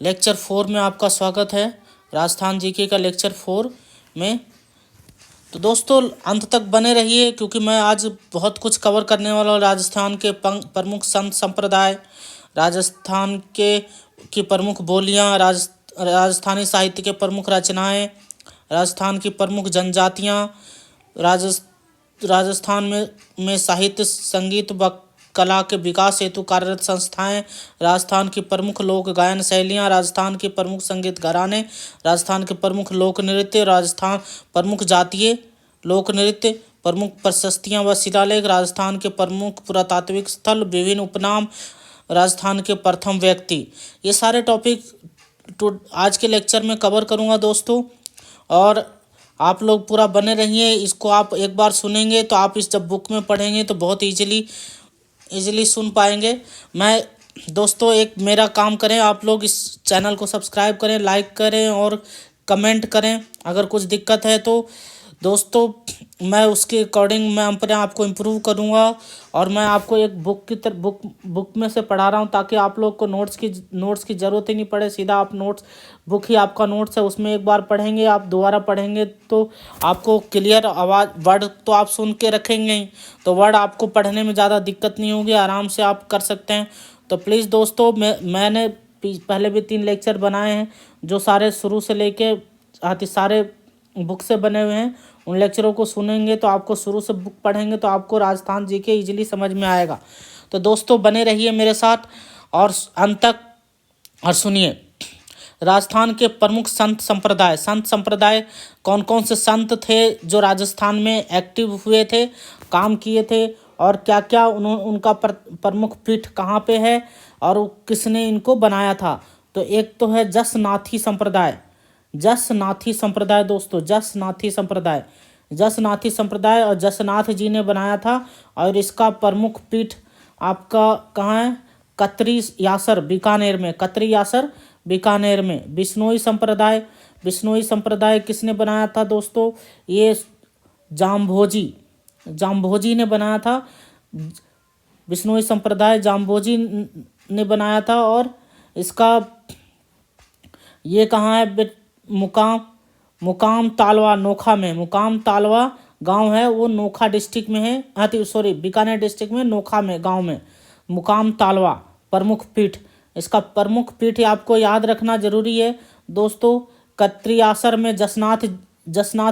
Lecture 4 में आपका स्वागत है। राजस्थान जीके का लेक्चर 4 में। तो दोस्तों अंत तक बने रहिए क्योंकि मैं आज बहुत कुछ कवर करने वाला हूँ। राजस्थान के प्रमुख संत संप्रदाय, राजस्थान के की प्रमुख बोलियाँ, राजस्थानी साहित्य के प्रमुख रचनाएं, राजस्थान की प्रमुख जनजातियाँ, राजस्थान में साहित्य, संगीत व कला के विकास हेतु कार्यरत संस्थाएं, राजस्थान की प्रमुख लोक गायन शैलियाँ, राजस्थान के प्रमुख संगीत घराने, राजस्थान के प्रमुख लोक नृत्य, राजस्थान प्रमुख जातीय लोक नृत्य, प्रमुख प्रशस्तियाँ व शिलालेख, राजस्थान के प्रमुख पुरातात्विक स्थल, विभिन्न उपनाम, राजस्थान के प्रथम व्यक्ति। ये सारे टॉपिक तो आज के लेक्चर में कवर करूँगा दोस्तों, और आप लोग पूरा बने रहिए। इसको आप एक बार सुनेंगे तो आप इस जब बुक में पढ़ेंगे तो बहुत इजीली सुन पाएंगे। मैं दोस्तों एक मेरा काम करें, आप लोग इस चैनल को सब्सक्राइब करें, लाइक करें और कमेंट करें। अगर कुछ दिक्कत है तो दोस्तों मैं उसके अकॉर्डिंग मैं अपने आप को इम्प्रूव करूँगा, और मैं आपको एक बुक में से पढ़ा रहा हूँ ताकि आप लोग को नोट्स की ज़रूरत ही नहीं पड़े। सीधा आप नोट्स, बुक ही आपका नोट्स है, उसमें एक बार पढ़ेंगे, आप दोबारा पढ़ेंगे तो आपको क्लियर आवाज़ वर्ड तो आप सुन के रखेंगे ही, तो वर्ड आपको पढ़ने में ज़्यादा दिक्कत नहीं होगी, आराम से आप कर सकते हैं। तो प्लीज़ दोस्तों मैंने पहले भी 3 लेक्चर बनाए हैं जो सारे शुरू से लेके सारे बुक से बने हुए हैं। उन लेक्चरों को सुनेंगे तो आपको शुरू से बुक पढ़ेंगे तो आपको राजस्थान जीके इजीली समझ में आएगा। तो दोस्तों बने रहिए मेरे साथ और अंत तक और सुनिए। राजस्थान के प्रमुख संत संप्रदाय कौन कौन से संत थे जो राजस्थान में एक्टिव हुए थे, काम किए थे, और क्या क्या उनका प्रमुख पीठ कहाँ पे है और किसने इनको बनाया था। तो एक तो है जसनाथी संप्रदाय दोस्तों, जसनाथी संप्रदाय और जसनाथ जी ने बनाया था। और इसका प्रमुख पीठ आपका कहाँ है? कतरी यासर बीकानेर में। बिश्नोई संप्रदाय किसने बनाया था दोस्तों? ये जाम्भोजी ने बनाया था। बिश्नोई संप्रदाय जाम्भोजी ने बनाया था। और इसका ये कहाँ है? मुकाम तालवा नोखा में। मुकाम तालवा गांव है वो नोखा डिस्ट्रिक्ट में है, बीकानेर डिस्ट्रिक्ट में नोखा में गांव में मुकाम तालवा प्रमुख पीठ। इसका प्रमुख पीठ आपको याद रखना जरूरी है दोस्तों। कत्रियासर में जसनाथ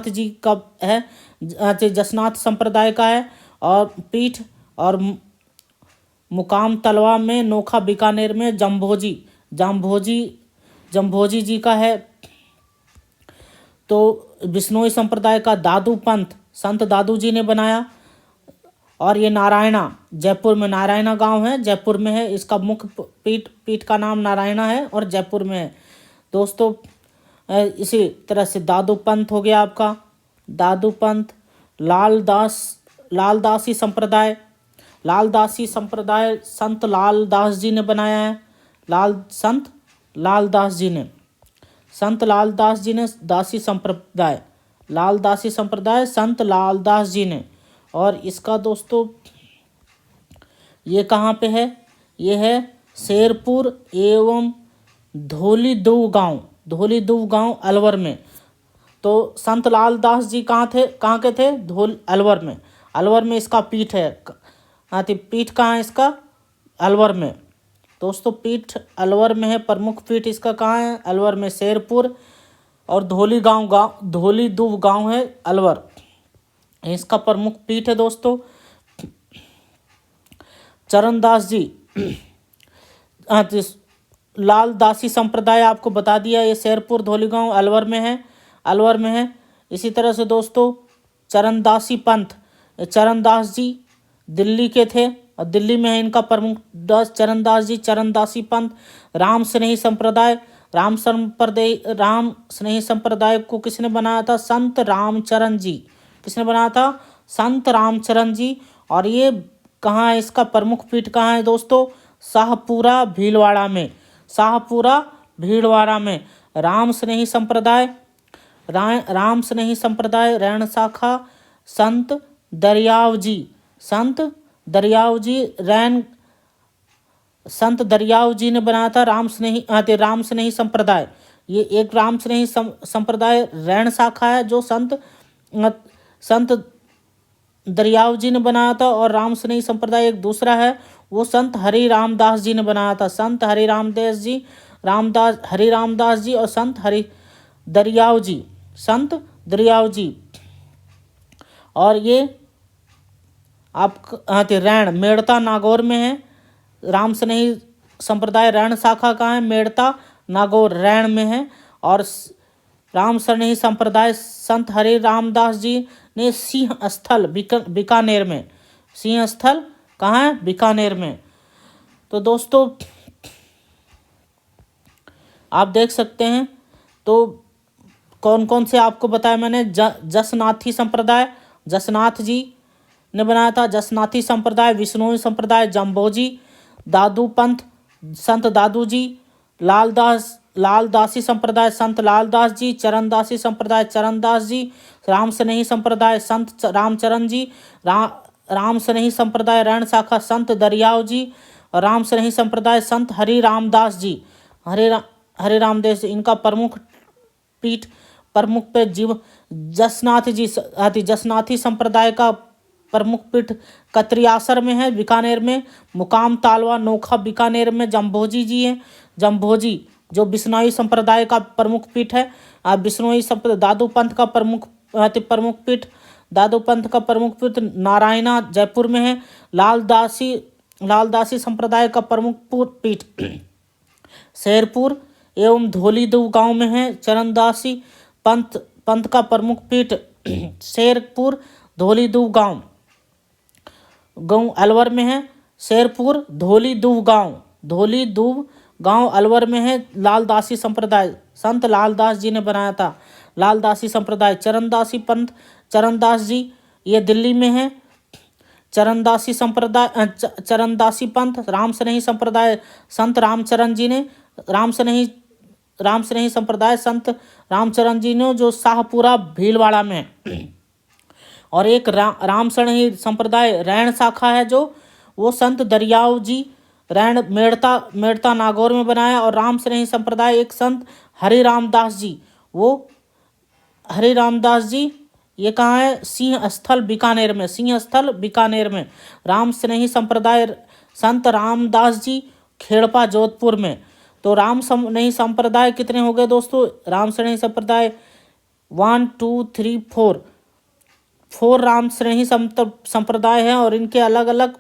जी का है, जसनाथ संप्रदाय का है और पीठ, और मुकाम तलवा में नोखा बीकानेर में जम्भोजी जी का है। तो बिश्नोई संप्रदाय का संत दादू जी ने बनाया। और ये जयपुर में नारायणा गांव है, जयपुर में है। इसका मुख्य पीठ का नाम नारायणा है और जयपुर में है दोस्तों। इसी तरह से दादू पंथ हो गया आपका, दादू पंथ। लालदासी संप्रदाय संत लालदास जी ने बनाया है। संत लालदास जी ने दासी संप्रदाय संत लालदास जी ने। और इसका दोस्तों ये कहाँ पे है? ये है शेरपुर एवं धौलीदुव गांव अलवर में। तो संत लालदास जी कहाँ के थे? अलवर में इसका पीठ है। पीठ कहाँ है इसका? अलवर में दोस्तों, पीठ अलवर में है। प्रमुख पीठ इसका कहाँ है? अलवर में, शेरपुर और धौलीदुव गांव है अलवर, इसका प्रमुख पीठ है दोस्तों। चरणदास जी लालदासी संप्रदाय आपको बता दिया, ये शेरपुर धौलीगांव अलवर में है। इसी तरह से दोस्तों चरणदासी पंथ, चरणदास जी दिल्ली के थे और दिल्ली में है इनका प्रमुख चरणदासी पंथ। राम स्नेही संप्रदाय को किसने बनाया था? संत रामचरण जी। किसने बनाया था? संत रामचरण जी। और ये कहाँ है? इसका प्रमुख पीठ कहाँ है दोस्तों? शाहपुरा भीलवाड़ा में। राम स्नेही संप्रदाय रैण शाखा संत दरियाव जी रैन संत दरियाव जी ने बनाया था राम स्नेही संप्रदाय। ये एक राम स्नेही संप्रदाय रैण शाखा है जो संत दरियाव जी ने बनाया था, और राम स्नेही संप्रदाय एक दूसरा है, वो संत हरि रामदास जी ने बनाया था। संत हरि रामदास जी और संत हरि दरियाव जी, संत दरियाव जी। और ये आप रैण मेड़ता नागौर में है। राम स्नेही संप्रदाय रैण शाखा का है, मेड़ता नागौर रैण में है। और राम स्नेही संप्रदाय संत हरि रामदास जी ने सिंह स्थल बीकानेर में, सिंह स्थल कहाँ है? बीकानेर में। तो दोस्तों आप देख सकते हैं, तो कौन कौन से आपको बताया मैंने। जसनाथी संप्रदाय जसनाथ जी ने बनाया था। जसनाथी संप्रदाय, विष्णुई संप्रदाय जम्बोजी, दादू पंथ संत दादू जी, लालदासी संप्रदाय संत लालदास जी, चरणदासी संप्रदाय चरणदास जी, राम स्नेही संप्रदाय संत रामचरण जी, राम स्नेही संप्रदाय रैण शाखा संत दरियाव जी, और राम स्नेही संप्रदाय संत हरि रामदास जी, हरि रामदास जी। इनका प्रमुख पे जीव जसनाथ जी जसनाथी संप्रदाय का प्रमुख पीठ कतरियासर में है, बीकानेर में। मुकाम तालवा नोखा बीकानेर में जम्भोजी जी हैं। जम्भोजी जो बिश्नोई संप्रदाय का प्रमुख पीठ है। बिश्नोई संप्रदाय दादू पंथ का प्रमुख पीठ, दादू पंथ का प्रमुख पीठ नारायणा जयपुर में है। लालदासी संप्रदाय का प्रमुख पीठ शेरपुर एवं धौलीदू गांव में है। चरणदासी पंथ का प्रमुख पीठ शेरपुर धौलीदू गांव अलवर में है। शेरपुर धौलीदू गांव अलवर में है। लालदासी संप्रदाय संत लालदास जी ने बनाया था। लालदासी संप्रदाय चरणदास जी ये दिल्ली में है। चरणदासी पंथ राम स्नेही संप्रदाय संत रामचरण जी ने राम स्नेही संप्रदाय संत रामचरण जी ने जो शाहपुरा भीलवाड़ा में है। और एक राम स्नेही संप्रदाय रैण शाखा है जो वो संत दरियाव जी रैण मेड़ता नागौर में बनाया। और राम स्नेही संप्रदाय एक संत हरि रामदास जी, वो हरि रामदास जी ये कहाँ है? सिंह स्थल बीकानेर में। राम स्नेही संप्रदाय संत रामदास जी खेड़पा जोधपुर में। तो राम स्नेही संप्रदाय कितने हो गए दोस्तों? राम स्नेही संप्रदाय 1 2 3 4 राम स्नेही संप्रदाय हैं, और इनके अलग अलग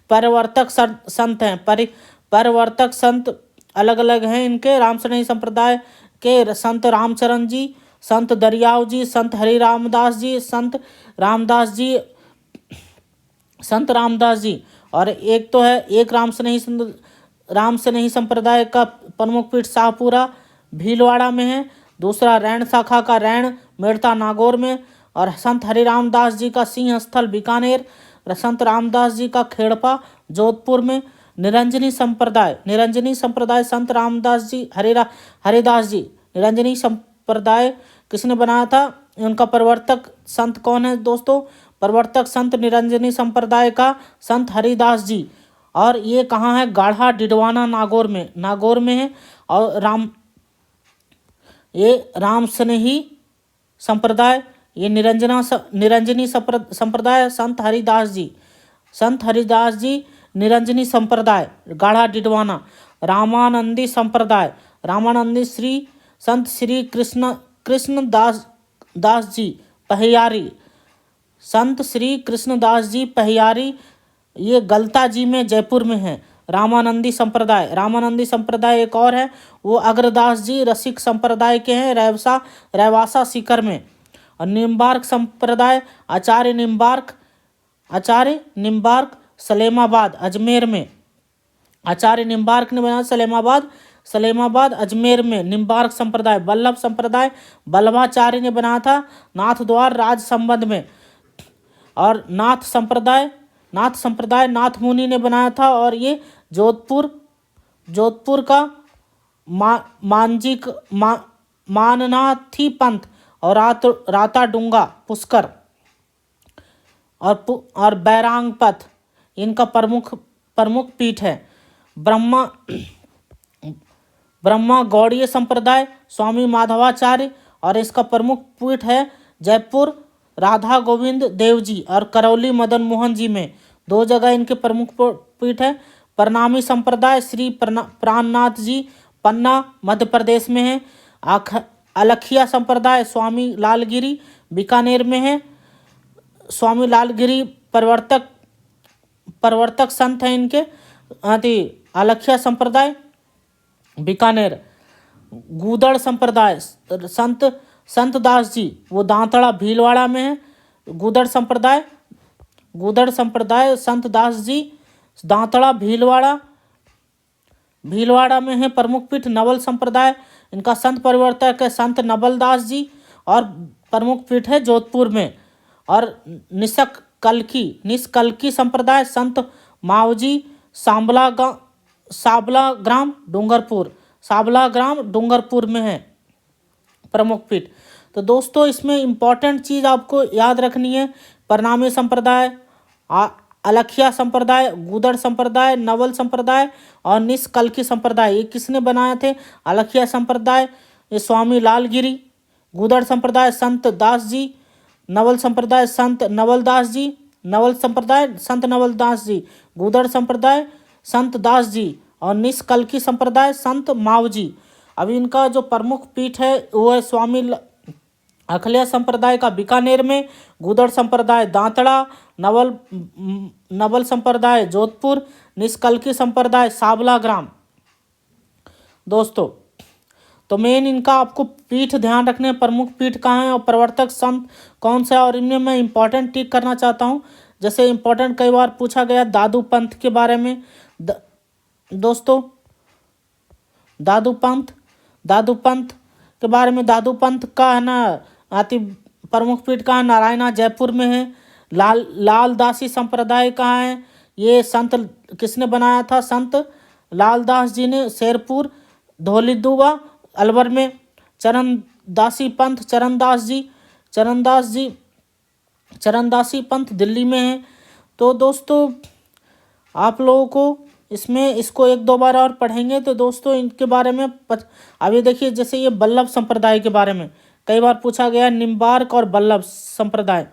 परिवर्तक संत हैं। परिवर्तक संत अलग अलग हैं इनके। राम स्नेही संप्रदाय के संत रामचरण जी, संत दरियाव जी, संत हरि रामदास जी, संत रामदास जी। और एक तो है एक राम स्नेही संप्रदाय का प्रमुख पीठ शाहपुरा भीलवाड़ा में है। दूसरा रैण शाखा का रैण मेड़ता नागौर में। और संत हरि रामदास जी का सिंह स्थल बीकानेर, संत रामदास जी का खेड़पा जोधपुर में। निरंजनी संप्रदाय संत रामदास जी हरिदास जी। निरंजनी संप्रदाय किसने बनाया था? उनका प्रवर्तक संत कौन है दोस्तों? प्रवर्तक संत निरंजनी संप्रदाय का संत हरिदास जी। और ये कहाँ है? गाढ़ा डिडवाना नागौर में है। और राम स्नेही संप्रदाय ये निरंजनी संप्रदाय संत हरिदास जी निरंजनी संप्रदाय गाढ़ा डिडवाना। रामानंदी संप्रदाय संत श्री कृष्णदास जी पहियारी, संत श्री कृष्णदास जी पहियारी ये गलता जी में जयपुर में है। रामानंदी संप्रदाय एक और है, वो अग्रदास जी रसिक संप्रदाय के हैं, रेवासा सीकर में। और निम्बार्क संप्रदाय आचार्य निम्बार्क सलेमाबाद अजमेर में। आचार्य निम्बार्क ने बनाया सलेमाबाद अजमेर में। निम्बार्क संप्रदाय वल्लभ संप्रदाय वल्लभाचार्य ने बनाया था नाथ द्वार राज संबंध में। और नाथ संप्रदाय नाथ मुनि ने बनाया था। और ये जोधपुर का माननाथी पंथ और राता डूंगा पुष्कर और बैरांग पथ इनका प्रमुख पीठ है। ब्रह्मा ब्रह्मा गौड़ीय संप्रदाय स्वामी माधवाचार्य, और इसका प्रमुख पीठ है जयपुर राधा गोविंद देव जी और करौली मदन मोहन जी में, 2 जगह इनके प्रमुख पीठ है। प्रणामी संप्रदाय श्री प्राणनाथ जी पन्ना मध्य प्रदेश में है। अलखिया संप्रदाय स्वामी लालगिरी बीकानेर में है। स्वामी लालगिरी प्रवर्तक संत हैं इनके। अलखिया संप्रदाय बीकानेर। गूदड़ संप्रदाय संत दास जी वो दांतड़ा भीलवाड़ा में है। गूदड़ संप्रदाय संत दास जी दांतड़ा भीलवाड़ा में है। प्रमुख पीठ नवल संप्रदाय, इनका संत परिवर्तक है संत नवल दास जी, और प्रमुख पीठ है जोधपुर में। और निष्कलकी संप्रदाय संत मावजी साबला ग्राम डूंगरपुर में है प्रमुख पीठ। तो दोस्तों इसमें इम्पॉर्टेंट चीज़ आपको याद रखनी है, प्रणामी संप्रदाय, अलखिया संप्रदाय, गूदड़ संप्रदाय, नवल संप्रदाय और निष्कलकी संप्रदाय। ये किसने बनाए थे? अलखिया संप्रदाय ये स्वामी लालगिरी, गूदड़ संप्रदाय संत दास जी, नवल संप्रदाय संत नवल दास जी, गूदड़ संप्रदाय संत दास जी और निष्कलकी संप्रदाय संत मावजी। अभी इनका जो प्रमुख पीठ है वो है स्वामी अखिल्या संप्रदाय का बीकानेर में, गूदड़ संप्रदाय दांतड़ा, नवल संप्रदाय जोधपुर, निष्कलकी संप्रदाय साबला ग्राम। दोस्तों तो मेन इनका आपको पीठ ध्यान रखने, प्रमुख पीठ कहाँ है और प्रवर्तक संत कौन सा है। और इनमें मैं इंपॉर्टेंट टिक करना चाहता हूँ, जैसे इंपॉर्टेंट कई बार पूछा गया दादू पंथ के बारे में। दोस्तों दादू पंथ के बारे में, दादू पंथ का है ना प्रमुख पीठ कहाँ है? नारायणा जयपुर में है। लाल दासी संप्रदाय कहाँ है? ये संत किसने बनाया था? संत लालदास जी ने, शेरपुर धौलीदुआ अलवर में। चरणदासी पंथ चरणदासी पंथ दिल्ली में है। तो दोस्तों आप लोगों को इसमें इसको 1-2 बार और पढ़ेंगे तो दोस्तों इनके बारे में अभी देखिए, जैसे ये बल्लभ संप्रदाय के बारे में कई बार पूछा गया, निम्बार्क और बल्लभ संप्रदाय।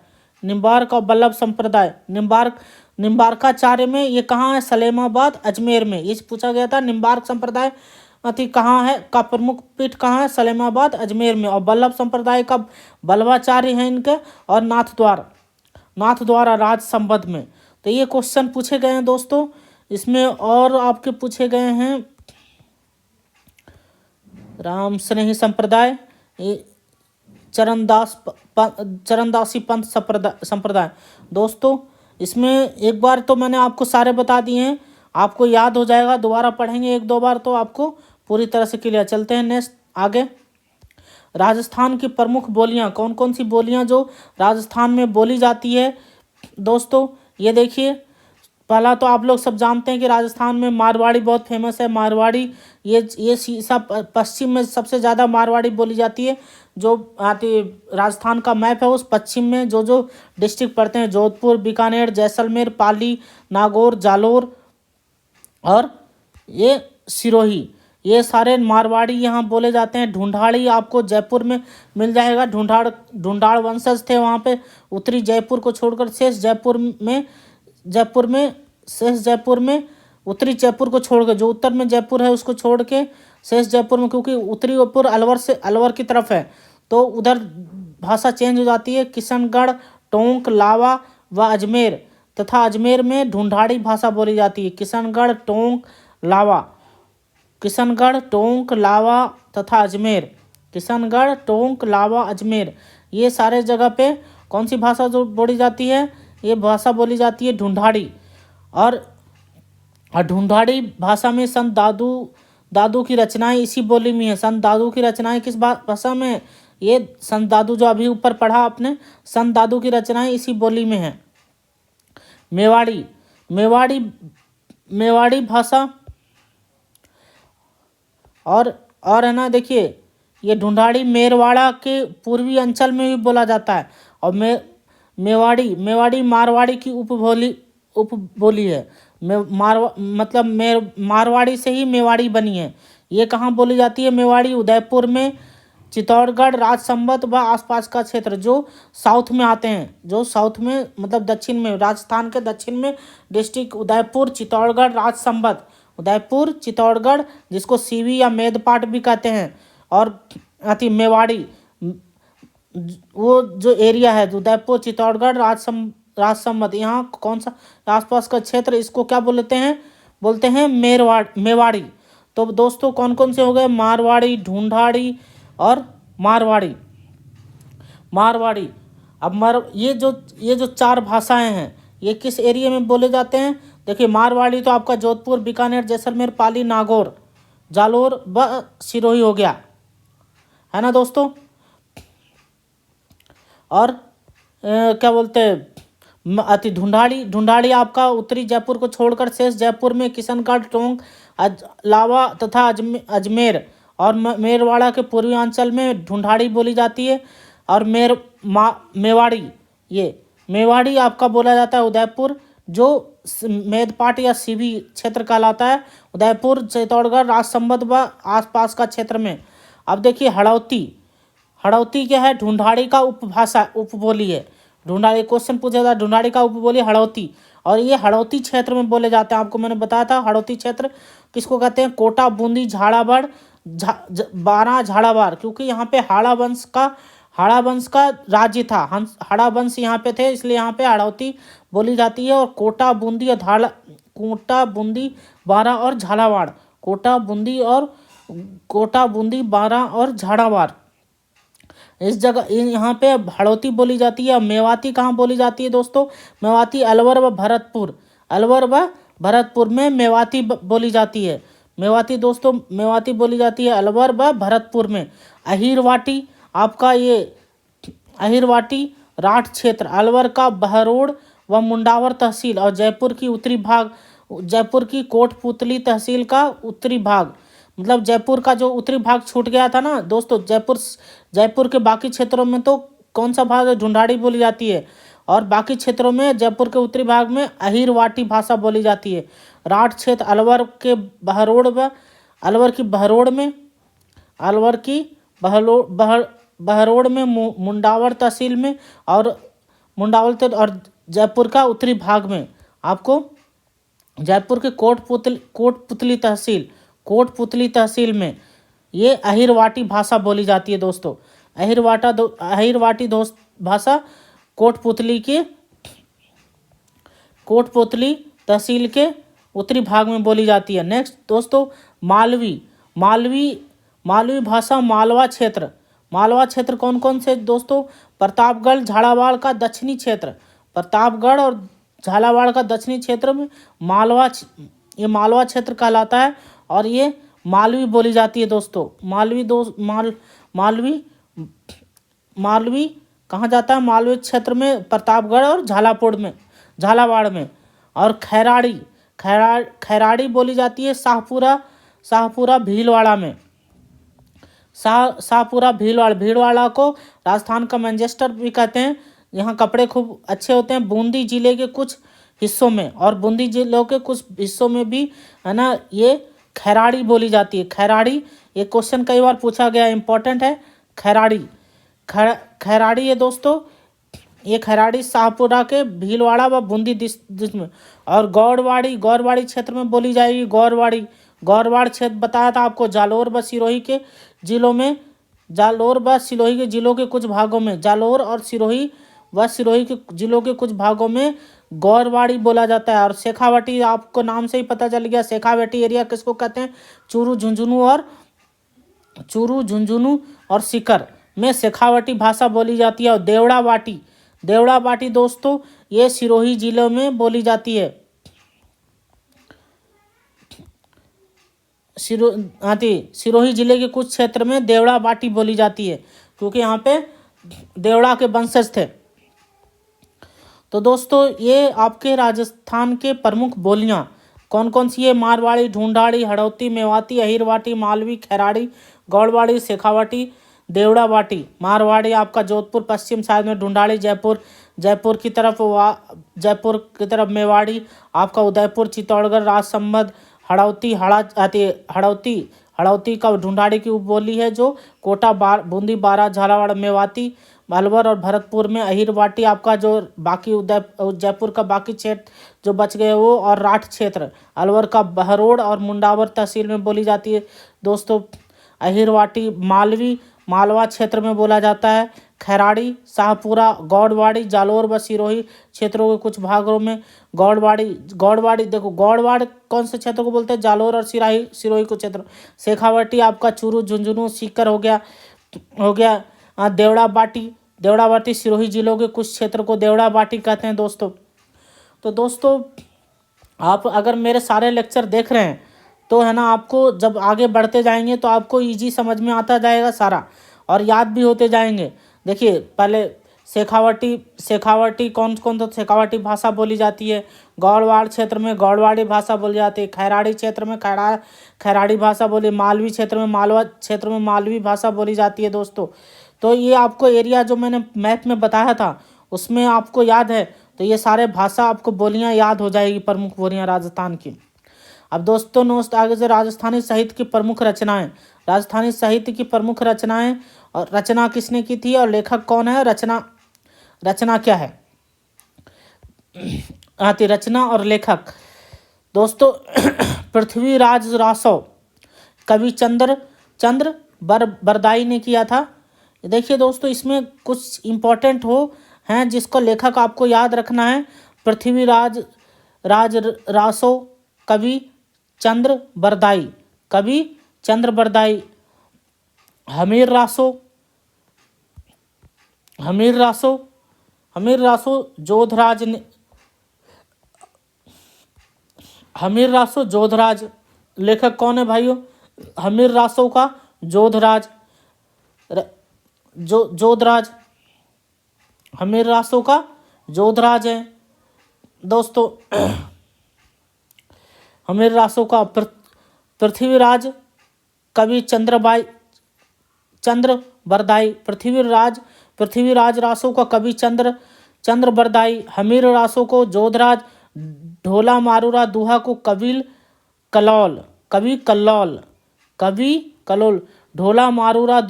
निम्बार्काचार्य में ये कहाँ है? सलेमाबाद अजमेर में। ये पूछा गया था निम्बार्क संप्रदाय कहाँ है का प्रमुख पीठ कहाँ है? सलेमाबाद अजमेर में। और बल्लभ संप्रदाय का बल्लभाचार्य हैं इनके, और नाथद्वारा राज संबंध में। तो ये क्वेश्चन पूछे गए हैं दोस्तों। इसमें और आपके पूछे गए हैं राम स्नेही संप्रदाय, चरणदासी पंथ संप्रदाय। दोस्तों इसमें एक बार तो मैंने आपको सारे बता दिए हैं, आपको याद हो जाएगा, दोबारा पढ़ेंगे 1-2 बार तो आपको पूरी तरह से क्लियर। चलते हैं नेक्स्ट आगे। राजस्थान की प्रमुख बोलियां, कौन कौन सी बोलियां जो राजस्थान में बोली जाती है? दोस्तों ये देखिए, पहला तो आप लोग सब जानते हैं कि राजस्थान में मारवाड़ी बहुत फेमस है। मारवाड़ी ये सब पश्चिम में सबसे ज़्यादा मारवाड़ी बोली जाती है। जो राजस्थान का मैप है उस पश्चिम में जो डिस्ट्रिक्ट पड़ते हैं, जोधपुर, बीकानेर, जैसलमेर, पाली, नागौर, जालोर और ये सिरोही, ये सारे मारवाड़ी यहाँ बोले जाते हैं। ढूंढाड़ी आपको जयपुर में मिल जाएगा। ढूंढाड़ वंशज थे वहाँ पे। उत्तरी जयपुर को छोड़कर शेष जयपुर में उत्तरी जयपुर को छोड़ के, जो उत्तर में जयपुर है उसको छोड़ के शेष जयपुर में, क्योंकि उत्तरी जयपुर अलवर की तरफ है तो उधर भाषा चेंज हो जाती है। किशनगढ़, टोंक, लावा व अजमेर तथा अजमेर में ढूंढाड़ी भाषा बोली जाती है। किशनगढ़, टोंक, लावा तथा अजमेर, ये सारे जगह पे कौन सी भाषा जो बोली जाती है? ये भाषा बोली जाती है ढूंढाड़ी। और ढूंढाड़ी भाषा में संत दादू की रचनाएं इसी बोली में है। संत दादू की रचनाएं किस भाषा में है? ये संत दादू जो अभी ऊपर पढ़ा आपने, संत दादू की रचनाएं इसी बोली में है। मेवाड़ी भाषा और है ना, देखिए ये ढूंढाड़ी मेरवाड़ा के पूर्वी अंचल में भी बोला जाता है। और मेवाड़ी मारवाड़ी की उपबोली है। मारवाड़ी से ही मेवाड़ी बनी है। ये कहाँ बोली जाती है मेवाड़ी? उदयपुर में, चित्तौड़गढ़, राजसमंद व आसपास का क्षेत्र जो साउथ में आते हैं, जो साउथ में मतलब दक्षिण में, राजस्थान के दक्षिण में डिस्ट्रिक्ट उदयपुर, चित्तौड़गढ़, राजसमंद, उदयपुर, चित्तौड़गढ़, जिसको सीवी या मेदपाट भी कहते हैं, और अति मेवाड़ी, वो जो एरिया है उदयपुर, चित्तौड़गढ़, राजसमंद, यहाँ कौन सा आसपास का क्षेत्र, इसको क्या बोलते हैं मेवाड़ी। तो दोस्तों कौन कौन से हो गए? मारवाड़ी, ढूंढाड़ी और मारवाड़ी। अब ये जो चार भाषाएं हैं, ये किस एरिया में बोले जाते हैं? देखिए, मारवाड़ी तो आपका जोधपुर, बीकानेर, जैसलमेर, पाली, नागौर, जालोर व सिरोही हो गया, है ना दोस्तों। और क्या बोलते हैं अति ढूंढाड़ी आपका उत्तरी जयपुर को छोड़कर शेष जयपुर में किशनगढ़, टोंक, लावा तथा अजमेर और मेरवाड़ा के पूर्वी अंचल में ढूंढाड़ी बोली जाती है। और मेवाड़ी आपका बोला जाता है उदयपुर, जो मेदपाट या सीवी क्षेत्र कहलाता है, उदयपुर, चित्तौड़गढ़, राजसमंद व आसपास का क्षेत्र में। अब देखिए हड़ौती क्या है? ढूंढाड़ी का उपबोली है। ढूंढाड़ी क्वेश्चन पूछा था, ढूंढाड़ी का उपबोली हड़ौती, और ये हड़ौती क्षेत्र में बोले जाते हैं। आपको मैंने बताया था हड़ौती क्षेत्र किसको कहते हैं? कोटा, बूंदी, झालावाड़, बारां, झालावाड़, क्योंकि यहाँ पे हाड़ा वंश का राज्य था, हाड़ा वंश यहाँ पे थे, इसलिए यहाँ पे हड़ौती बोली जाती है। और कोटा, बूंदी, बारां और झालावाड़, कोटा, बूंदी, बारां और झालावाड़, इस जगह यहाँ पे हड़ौती बोली जाती है। मेवाती कहाँ बोली जाती है दोस्तों? मेवाती अलवर व भरतपुर में मेवाती बोली जाती है। मेवाती बोली जाती है अलवर व भरतपुर में। अहिरवाटी आपका अहिरवाटी राठ क्षेत्र, अलवर का बहरोड़ व मुंडावर तहसील और जयपुर की कोटपुतली तहसील का उत्तरी भाग, मतलब जयपुर का जो उत्तरी भाग छूट गया था ना दोस्तों, जयपुर के बाकी क्षेत्रों में तो कौन सा भाग ढूंढाड़ी बोली जाती है, और बाकी क्षेत्रों में जयपुर के उत्तरी भाग में अहिरवाटी भाषा बोली जाती है। राठ क्षेत्र अलवर की बहरोड़ में, मुंडावर तहसील में और जयपुर का उत्तरी भाग में आपको जयपुर के कोटपुतली तहसील में ये अहिरवाटी भाषा बोली जाती है दोस्तों। अहिरवाटी भाषा कोटपुतली तहसील के उत्तरी भाग में बोली जाती है। नेक्स्ट दोस्तों, मालवी भाषा मालवा क्षेत्र कौन कौन से दोस्तों? प्रतापगढ़, झालावाड़ का दक्षिणी क्षेत्र, प्रतापगढ़ और झालावाड़ का दक्षिणी क्षेत्र में मालवा क्षेत्र कहलाता है, और ये मालवी बोली जाती है दोस्तों। मालवी कहाँ जाता है? मालवी क्षेत्र में, प्रतापगढ़ और झालावाड़ में। और खैराड़ी बोली जाती है शाहपुरा भीलवाड़ा में। भीलवाड़ा को राजस्थान का मैनचेस्टर भी कहते हैं। यहाँ कपड़े खूब अच्छे होते हैं। बूंदी जिले के कुछ हिस्सों में और बूंदी जिलों के कुछ हिस्सों में भी, है ना, ये खैराड़ी बोली जाती है। खैराड़ी, ये क्वेश्चन कई बार पूछा गया, इंपॉर्टेंट है। खैराड़ी है दोस्तों, ये खैराड़ी शाहपुरा के भीलवाड़ा व बूंदी में। और गौरवाड़ी क्षेत्र में बोली जाएगी। गौरवाड़ क्षेत्र बताया था आपको, जालोर व सिरोही के जिलों के कुछ भागों में, जालोर और सिरोही के जिलों के कुछ भागों में गौरवाड़ी बोला जाता है। और शेखावटी, आपको नाम से ही पता चल गया, शेखावटी एरिया किसको कहते हैं? चूरू, झुंझुनू और सीकर में शेखावटी भाषा बोली जाती है। और देवड़ावाटी दोस्तों, ये सिरोही जिलों में बोली जाती है। सिरोही जिले के कुछ क्षेत्र में देवड़ावाटी बोली जाती है, क्योंकि यहाँ पे देवड़ा के वंशज थे। तो दोस्तों, ये आपके राजस्थान के प्रमुख बोलियाँ कौन कौन सी है? मारवाड़ी, ढूंढाड़ी, हड़ौती, मेवाती, अहिरवाटी, मालवी, खैराड़ी, गौड़वाड़ी, शेखावाटी, देवड़ावाटी। मारवाड़ी आपका जोधपुर पश्चिम साइड में, ढूंढाड़ी जयपुर जयपुर की तरफ मेवाड़ी, आपका उदयपुर, चित्तौड़गढ़, राजसमंद, हड़ौती, हड़ौती का ढूंढाड़ी की उपबोली है, जो कोटा, बूंदी, बारा, झालावाड़, मेवाती, अलवर और भरतपुर में अहिरवाटी, आपका जो बाकी जयपुर का बाकी क्षेत्र जो बच गए वो, और राठ क्षेत्र अलवर का बहरोड और मुंडावर तहसील में बोली जाती है दोस्तों। अहिरवाटी मालवा क्षेत्र में बोला जाता है। खैराड़ी, शाहपुरा, गौड़वाड़ी, जालोर व सिरोही क्षेत्रों के कुछ भागों में गौड़वाड़ी देखो, गौड़वाड़ कौन से क्षेत्र को बोलते हैं? जालोर और सिरोही को क्षेत्र। शेखावाटी आपका चूरू, झुंझुनू, सीकर हो गया। देवड़ा बाटी सिरोही जिलों के कुछ क्षेत्र को देवड़ा बाटी कहते हैं दोस्तों। तो दोस्तों आप अगर मेरे सारे लेक्चर देख रहे हैं तो है ना, आपको जब आगे बढ़ते जाएंगे तो आपको इजी समझ में आता जाएगा सारा, और याद भी होते जाएंगे। देखिए पहले शेखावाटी कौन तो शेखावाटी भाषा बोली जाती है। गौड़वाड़ क्षेत्र में गौड़वाड़ी भाषा बोली जाती है। खैराड़ी क्षेत्र में खैराड़ी भाषा बोली। मालवी क्षेत्र में मालवा क्षेत्र में मालवी भाषा बोली जाती है दोस्तों। तो ये आपको एरिया जो मैंने मैप में बताया था उसमें आपको याद है, तो ये सारे भाषा आपको बोलियां याद हो जाएगी, प्रमुख बोलियां राजस्थान की। अब दोस्तों आगे से राजस्थानी साहित्य की प्रमुख रचनाएं। राजस्थानी साहित्य की प्रमुख रचनाएं, और रचना किसने की थी और लेखक कौन है? रचना क्या है आती रचना और लेखक दोस्तों। पृथ्वीराज रासो कवि चंद्र बरदाई ने किया था। देखिए दोस्तों इसमें कुछ इंपॉर्टेंट हैं जिसको लेखक आपको याद रखना है। पृथ्वीराज रासो, कवि चंद्र बरदाई। हमीर रासो जोधराज लेखक कौन है भाइयों? हमीर रासो का जोधराज हमीर रासो का जोधराज है दोस्तों। हमीर रासो का पृथ्वीराज कवि चंद्र बरदाई। पृथ्वीराज रासो का कवि चंद्र बरदाई। हमीर रासो को जोधराज। ढोला मारूरा दुहा को कवि कल्लौल। ढोला मारूरा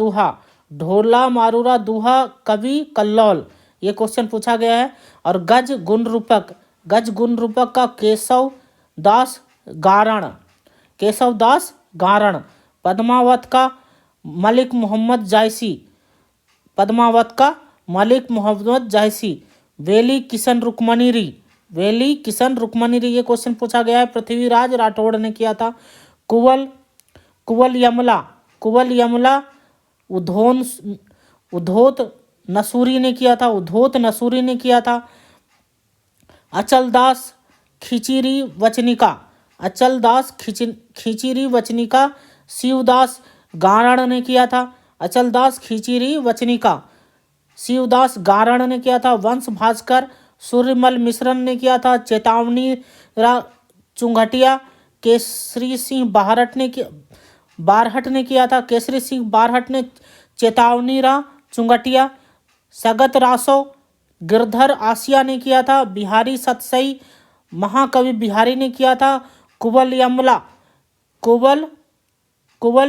दुहा कवि कल्लौल, ये क्वेश्चन पूछा गया है। और गज गुण रूपक का केशव दास गारण। पद्मावत का मलिक मोहम्मद जायसी। वेली किशन रुक्मणी ये क्वेश्चन पूछा गया है, पृथ्वीराज राठौड़ ने किया था। कुवल यमला उद्धोत नसूरी ने किया था। अचलदास खिचीरी वचनिका शिवदास गारण ने किया था। वंश भास्कर सूर्यमल मिश्रण ने किया था। चेतावनी चुंघटिया केसरी सिंह बारहट ने किया था। केसरी सिंह बारहट ने चेतावनी चुंघटिया। सगत रासो गिरधर आसिया ने किया था। बिहारी सतसई महाकवि बिहारी ने किया था। कुवल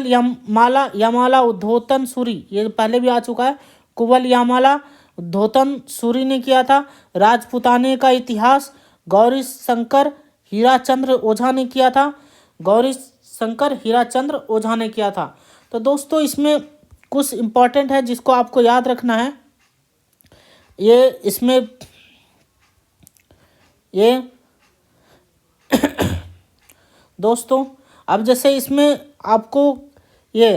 यमाला उद्धोतन सूरी, ये पहले भी आ चुका है। कुवल यमाला उद्धोतन सूरी ने किया था। राजपुताने का इतिहास गौरी शंकर हीराचंद्र ओझा ने किया था। तो दोस्तों इसमें कुछ इंपॉर्टेंट है जिसको आपको याद रखना है। दोस्तों अब जैसे इसमें आपको ये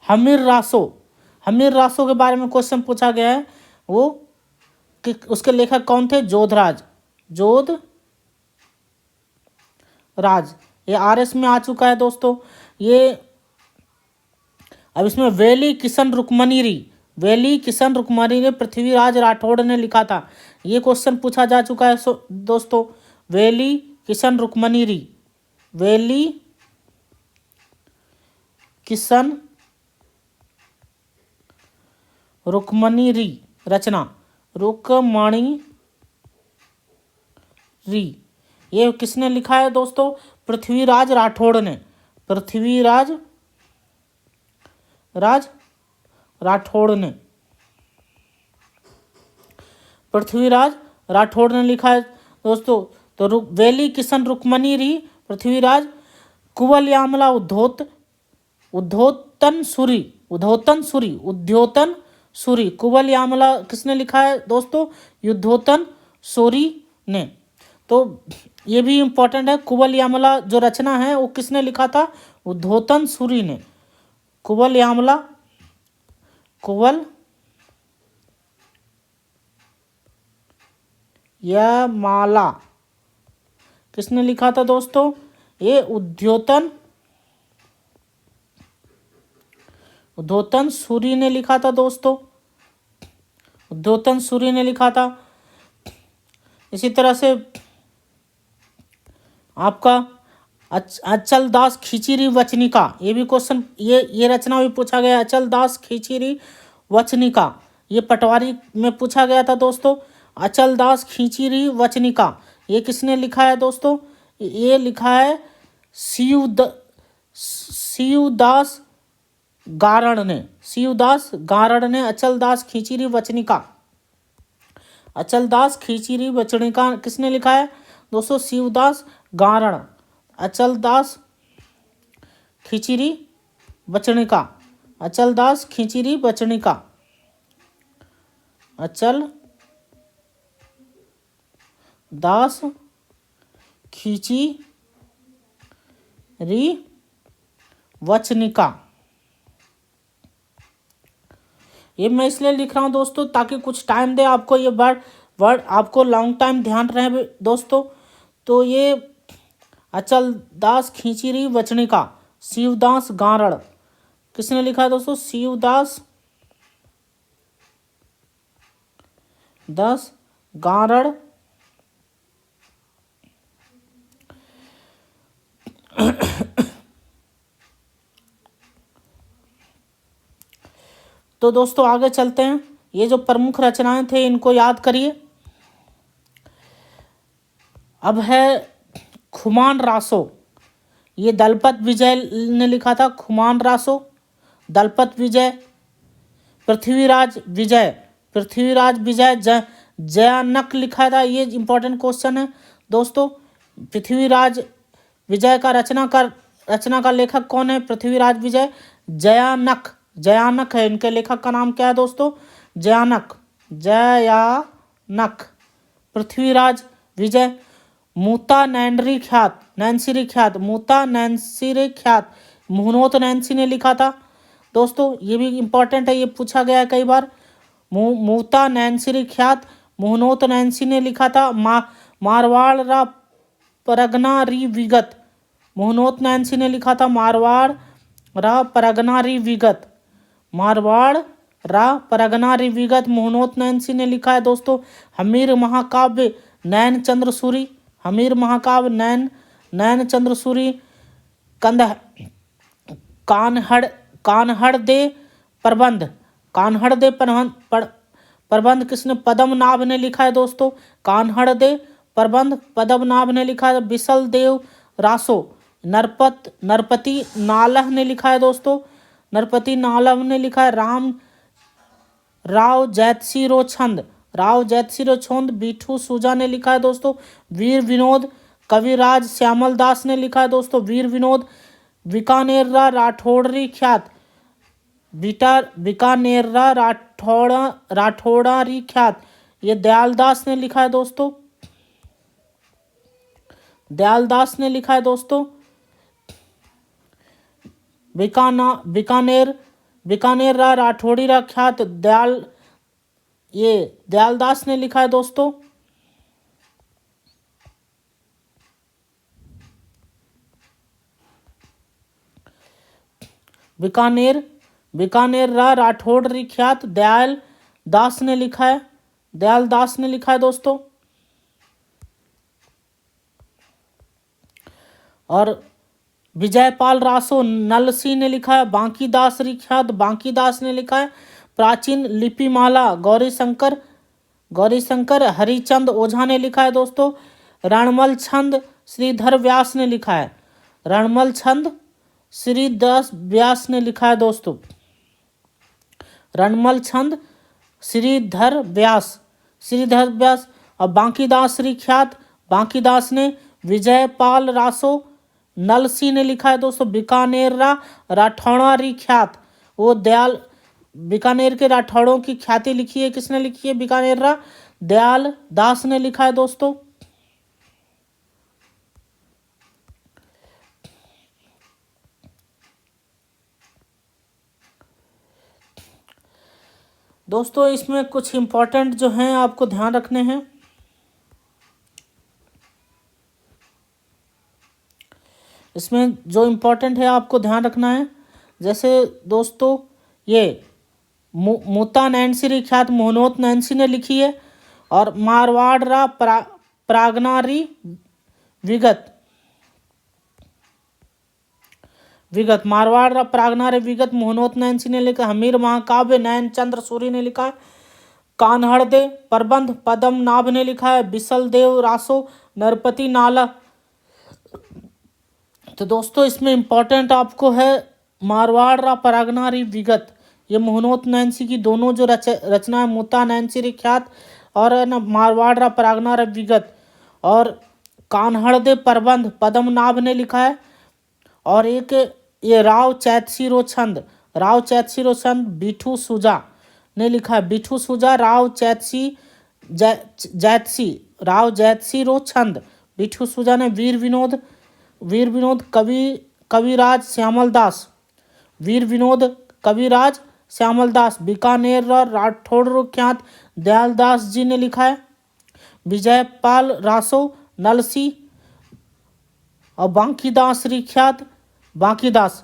हमीर रासो के बारे में क्वेश्चन पूछा गया है, वो कि उसके लेखक कौन थे? जोधराज, ये आरएस में आ चुका है दोस्तों। ये अब इसमें वेली किशन रुक्मणी ने पृथ्वीराज राठौड़ ने लिखा था, ये क्वेश्चन पूछा जा चुका है दोस्तों। वेली किशन रुक्मणी रचना रुक्मणी री। ये किसने लिखा है दोस्तों? पृथ्वीराज राठौड़ ने। पृथ्वीराज राठौड़ ने। पृथ्वीराज राठौड़ ने लिखा है दोस्तों। तो वेली किशन रुक्मणी री पृथ्वीराज कुवल यामला उद्धोतन सूरी कुवल यामला किसने लिखा है दोस्तों? युद्धोतन सूरी ने। तो ये भी इम्पोर्टेंट है, कुवल यामला जो रचना है वो किसने लिखा था? उद्धोतन सूरी ने। कुवल यामला किसने लिखा था दोस्तों? ये उद्धोतन सूरी ने लिखा था दोस्तों। उद्धोतन सूरी ने लिखा था। इसी तरह से आपका अचल दास खींचीरी वचनिका, ये भी क्वेश्चन, ये रचना भी पूछा गया। अचल दास खींचीरी वचनिका, ये पटवारी में पूछा गया था दोस्तों। अचल दास खींचीरी वचनिका, ये किसने लिखा है दोस्तों? ये लिखा है शिवदास गारण ने। शिवदास गारण ने अचल दास खींचीरी वचनिका। अचल दास खींचीरी वचनिका किसने लिखा है दोस्तों? शिवदास गारण। अचल दास खींचीरी वचनिका। अचल दास खींचीरी वचनिका। अचल दास खींचीरी वचनिका। ये मैं इसलिए लिख रहा हूँ दोस्तों ताकि कुछ टाइम दे आपको, ये वर्ड आपको लॉन्ग टाइम ध्यान रहे दोस्तों। तो ये अचल दास खींचीरी वचनिका, शिवदास गारण किसने लिखा है दोस्तों? शिवदास गारण। तो दोस्तों आगे चलते हैं। ये जो प्रमुख रचनाएं थे इनको याद करिए। अब है खुमान रासो, ये दलपत विजय ने लिखा था। खुमान रासो, दलपत विजय। पृथ्वीराज विजय जयानक लिखा था। ये इंपॉर्टेंट क्वेश्चन है दोस्तों। पृथ्वीराज विजय का रचना का लेखक कौन है? पृथ्वीराज विजय जयानक है। इनके लेखक का नाम क्या है दोस्तों? जयानक। पृथ्वीराज विजय। मूता नैंसिरी ख्यात मुहनोत नैंसी ने लिखा था दोस्तों। ये भी इम्पोर्टेंट है, ये पूछा गया है कई बार। मूता नैंसिरी ख्यात मुहनोत नैंसी ने लिखा था। मारवाड़ रा परगना री विगत, मुहनोत नैंसी ने लिखा था। मारवाड़ रा परगना री विगत मुहनोत नैंसी ने लिखा है दोस्तों। हमीर महाकाव्य नैन चंद्र सूरी। कान्हड़ दे प्रबंध किसने? पद्मनाभ ने लिखा है दोस्तों। कान्हड़ दे प्रबंध पद्मनाभ ने लिखा है। बिसल देव रासो नरपति नालह ने लिखा है दोस्तों। नरपति नालह ने लिखा है। राव जैतसिरो छंद बीठू सूजा ने लिखा है दोस्तों। वीर विनोद कविराज श्यामल दास ने लिखा है दोस्तों। वीर विनोद बीकानेर राठौड़री ख्यात राठौड़ारी ख्यात, ये दयालदास ने लिखा है दोस्तों। बीकानेर राठौड़ी ख्यात दयालदास ने लिखा है दोस्तों। बीकानेर राठौड़ ख्यात दयालदास ने लिखा है दोस्तों। और विजयपाल रासो नलसी ने लिखा है। बांकीदास ख्यात बांकीदास ने लिखा है। प्राचीन लिपिमाला गौरी शंकर गौरीशंकर हरिचंद ओझा ने लिखा है दोस्तों। रणमल छंद श्रीधर व्यास ने लिखा है। रणमल छंद श्रीधर व्यास ने लिखा है दोस्तों। रणमल छंद श्रीधर व्यास, श्रीधर व्यास। और बांकीदास श्री ख्यात बांकीदास ने। विजयपाल रासो नलसी ने लिखा है दोस्तों। बीकानेर राठौड़ा री ख्यात, वो दयाल बीकानेर के राठौड़ों की ख्याति लिखी है, किसने लिखी है? बीकानेर दयाल दास ने लिखा है दोस्तों। दोस्तों इसमें कुछ इंपॉर्टेंट जो हैं आपको ध्यान रखने हैं। इसमें जो इम्पोर्टेंट है आपको ध्यान रखना है, जैसे दोस्तों ये मुता नैन्सी ख्यात मोहनोत नैन्सी ने लिखी है। और मारवाड़ प्रागनारी विगत मारवाड़ प्रागनारी विगत मोहनोत नैन्सी ने लिखा। हमीर महाकाव्य नयन चंद्र सूरी ने लिखा है। कान्हड़दे प्रबंध पदम नाभ ने लिखा है। बिसल देव रासो नरपति नाला। तो दोस्तों इसमें इम्पोर्टेंट आपको है मारवाड़ प्रागनारी विगत, ये मोहनोत नैन्सी की दोनों जो रचना है, मुता नैन्सी ख्यात और न मारवाड़ प्रागनारी विगत। और कान्हड़दे प्रबंध पद्मनाभ ने लिखा है। और एक ये राव चैतसी छंद बिठू सुजा ने लिखा है। बिठू सुजा राव जैतसी राव जैतसी छंद बिठू सुजा ने। वीर विनोद कविराज श्यामल दास, वीर विनोद कविराज श्यामल दास बीकानेर राठौड़ ख्यात दयालदास जी ने लिखा है। विजयपाल रासो नलसी और बांकीदास ख्यात बांकीदास।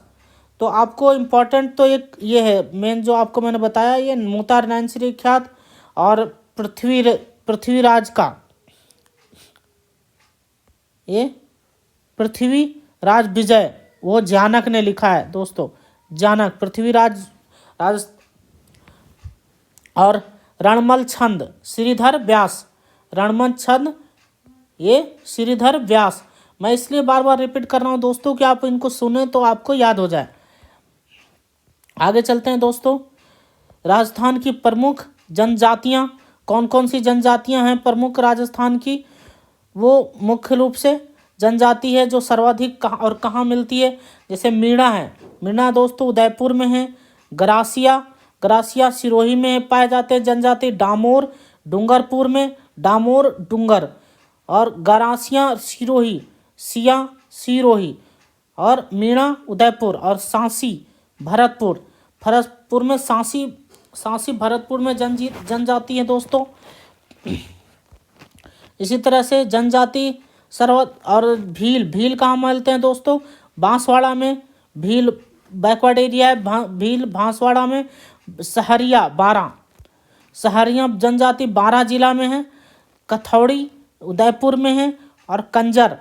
तो आपको इम्पोर्टेंट तो एक ये है मेन जो आपको मैंने बताया, ये मुता नैन्सी ख्यात और पृथ्वीराज का, ये पृथ्वीराज विजय वो जानक ने लिखा है दोस्तों। जानक पृथ्वीराज राज। और रणमल छंद श्रीधर व्यास, रणमल छंद ये श्रीधर व्यास। मैं इसलिए बार बार रिपीट कर रहा हूँ दोस्तों कि आप इनको सुने तो आपको याद हो जाए। आगे चलते हैं दोस्तों। राजस्थान की प्रमुख जनजातियाँ कौन कौन सी जनजातियाँ हैं प्रमुख राजस्थान की? वो मुख्य रूप से जनजाति है जो सर्वाधिक कहाँ मिलती है, जैसे मीणा है। मीणा दोस्तों उदयपुर में है। गरासिया सिरोही में पाए जाते हैं जनजाति। डामोर डूंगरपुर में, डामोर डूंगर। और गरासिया सिरोही और मीणा उदयपुर। और सांसी भरतपुर में सांसी भरतपुर में जनजाति है दोस्तों। इसी तरह से जनजाति और भील कहाँ मिलते हैं दोस्तों? बांसवाड़ा में। भील बैकवर्ड एरिया है, भील बांसवाड़ा में। सहरिया जनजाति 12 जिला में है। कथौड़ी उदयपुर में है। और कंजर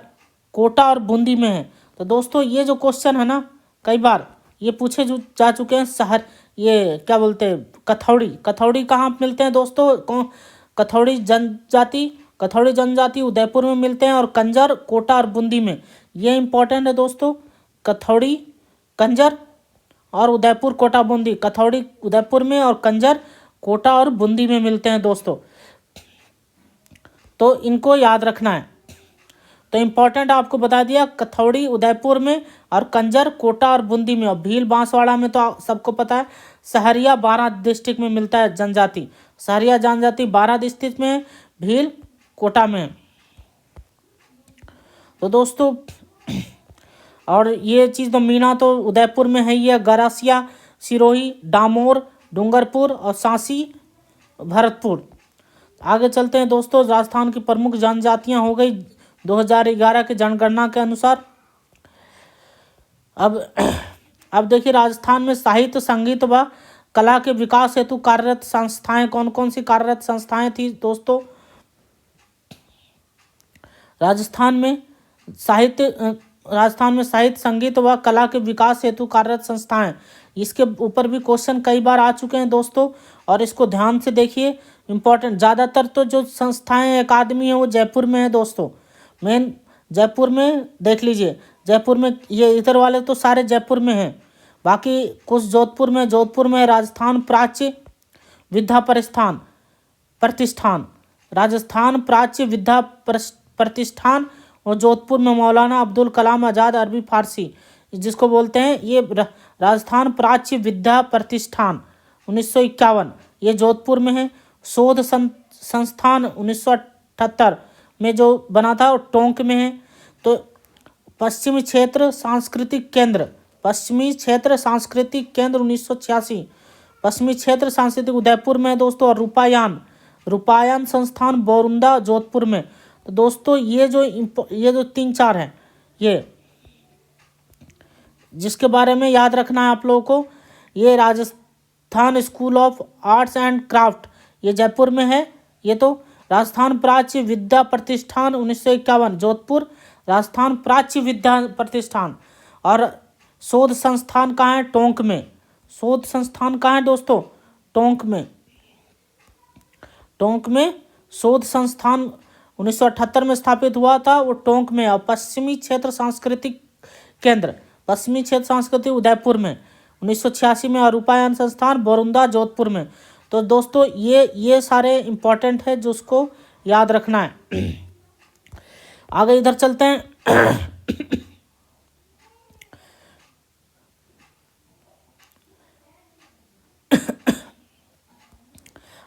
कोटा और बूंदी में है। तो दोस्तों ये जो क्वेश्चन है ना, कई बार ये पूछे जा चुके हैं। ये क्या बोलते हैं, कथौड़ी कहाँ मिलते हैं दोस्तों? कथौड़ी जनजाति उदयपुर में मिलते हैं। और कंजर कोटा और बूंदी में। ये इंपॉर्टेंट है दोस्तों। कथौड़ी कंजर और उदयपुर कोटा बूंदी। कथौड़ी उदयपुर में और कंजर कोटा और बूंदी में मिलते हैं दोस्तों। तो इनको याद रखना है। तो इम्पोर्टेंट आपको बता दिया, कथौड़ी उदयपुर में और कंजर कोटा और बूंदी में। और भील बांसवाड़ा में तो सबको पता है। सहरिया 12 डिस्ट्रिक्ट में मिलता है जनजाति। सहरिया जनजाति 12 डिस्ट्रिक्ट में है, भील कोटा में। तो दोस्तों और ये चीज़ तो मीणा तो उदयपुर में है ही है। गरासिया सिरोही डामोर डूंगरपुर और सांसी भरतपुर। आगे चलते हैं दोस्तों। राजस्थान की प्रमुख जनजातियां हो गई 2011 की जनगणना के अनुसार। अब देखिए राजस्थान में साहित्य संगीत व कला के विकास हेतु कार्यरत संस्थाएं कौन कौन सी कार्यरत संस्थाएं थी दोस्तों? राजस्थान में साहित्य संगीत व कला के विकास हेतु कार्यरत संस्थाएं, इसके ऊपर भी क्वेश्चन कई बार आ चुके हैं दोस्तों, और इसको ध्यान से देखिए, इम्पोर्टेंट। ज़्यादातर तो जो संस्थाएं अकादमी है वो जयपुर में है दोस्तों, मेन जयपुर में देख लीजिए। जयपुर में ये इधर वाले तो सारे जयपुर में हैं, बाकी कुछ जोधपुर में राजस्थान प्राच्य विद्या प्रतिष्ठान, राजस्थान प्राच्य विद्या प्रतिष्ठान, और जोधपुर में मौलाना अब्दुल कलाम आज़ाद अरबी फारसी, जिसको बोलते हैं ये राजस्थान प्राच्य विद्या प्रतिष्ठान 1951, ये जोधपुर में है। शोध संस्थान 1978 में जो बना था वो टोंक में है। तो पश्चिमी क्षेत्र सांस्कृतिक केंद्र 1986, पश्चिमी क्षेत्र सांस्कृतिक उदयपुर में है दोस्तों। और रूपायन संस्थान बोरुंदा जोधपुर में। तो दोस्तों ये जो 3-4 हैं, ये जिसके बारे में याद रखना है आप लोगों को, ये Rajasthan school of arts and craft ये जयपुर में है। ये तो राजस्थान प्राच्य विद्या प्रतिष्ठान 1951 जोधपुर, राजस्थान प्राच्य विद्या प्रतिष्ठान। और शोध संस्थान कहाँ है? टोंक में। शोध संस्थान कहाँ है दोस्तों? टोंक में शोध संस्थान 1978 में स्थापित हुआ था, वो टोंक में। और पश्चिमी क्षेत्र सांस्कृतिक उदयपुर में 1986 में। और रूपायन संस्थान बोरुंदा जोधपुर में। तो दोस्तों ये सारे इम्पोर्टेंट है जो उसको याद रखना है। आगे इधर चलते हैं।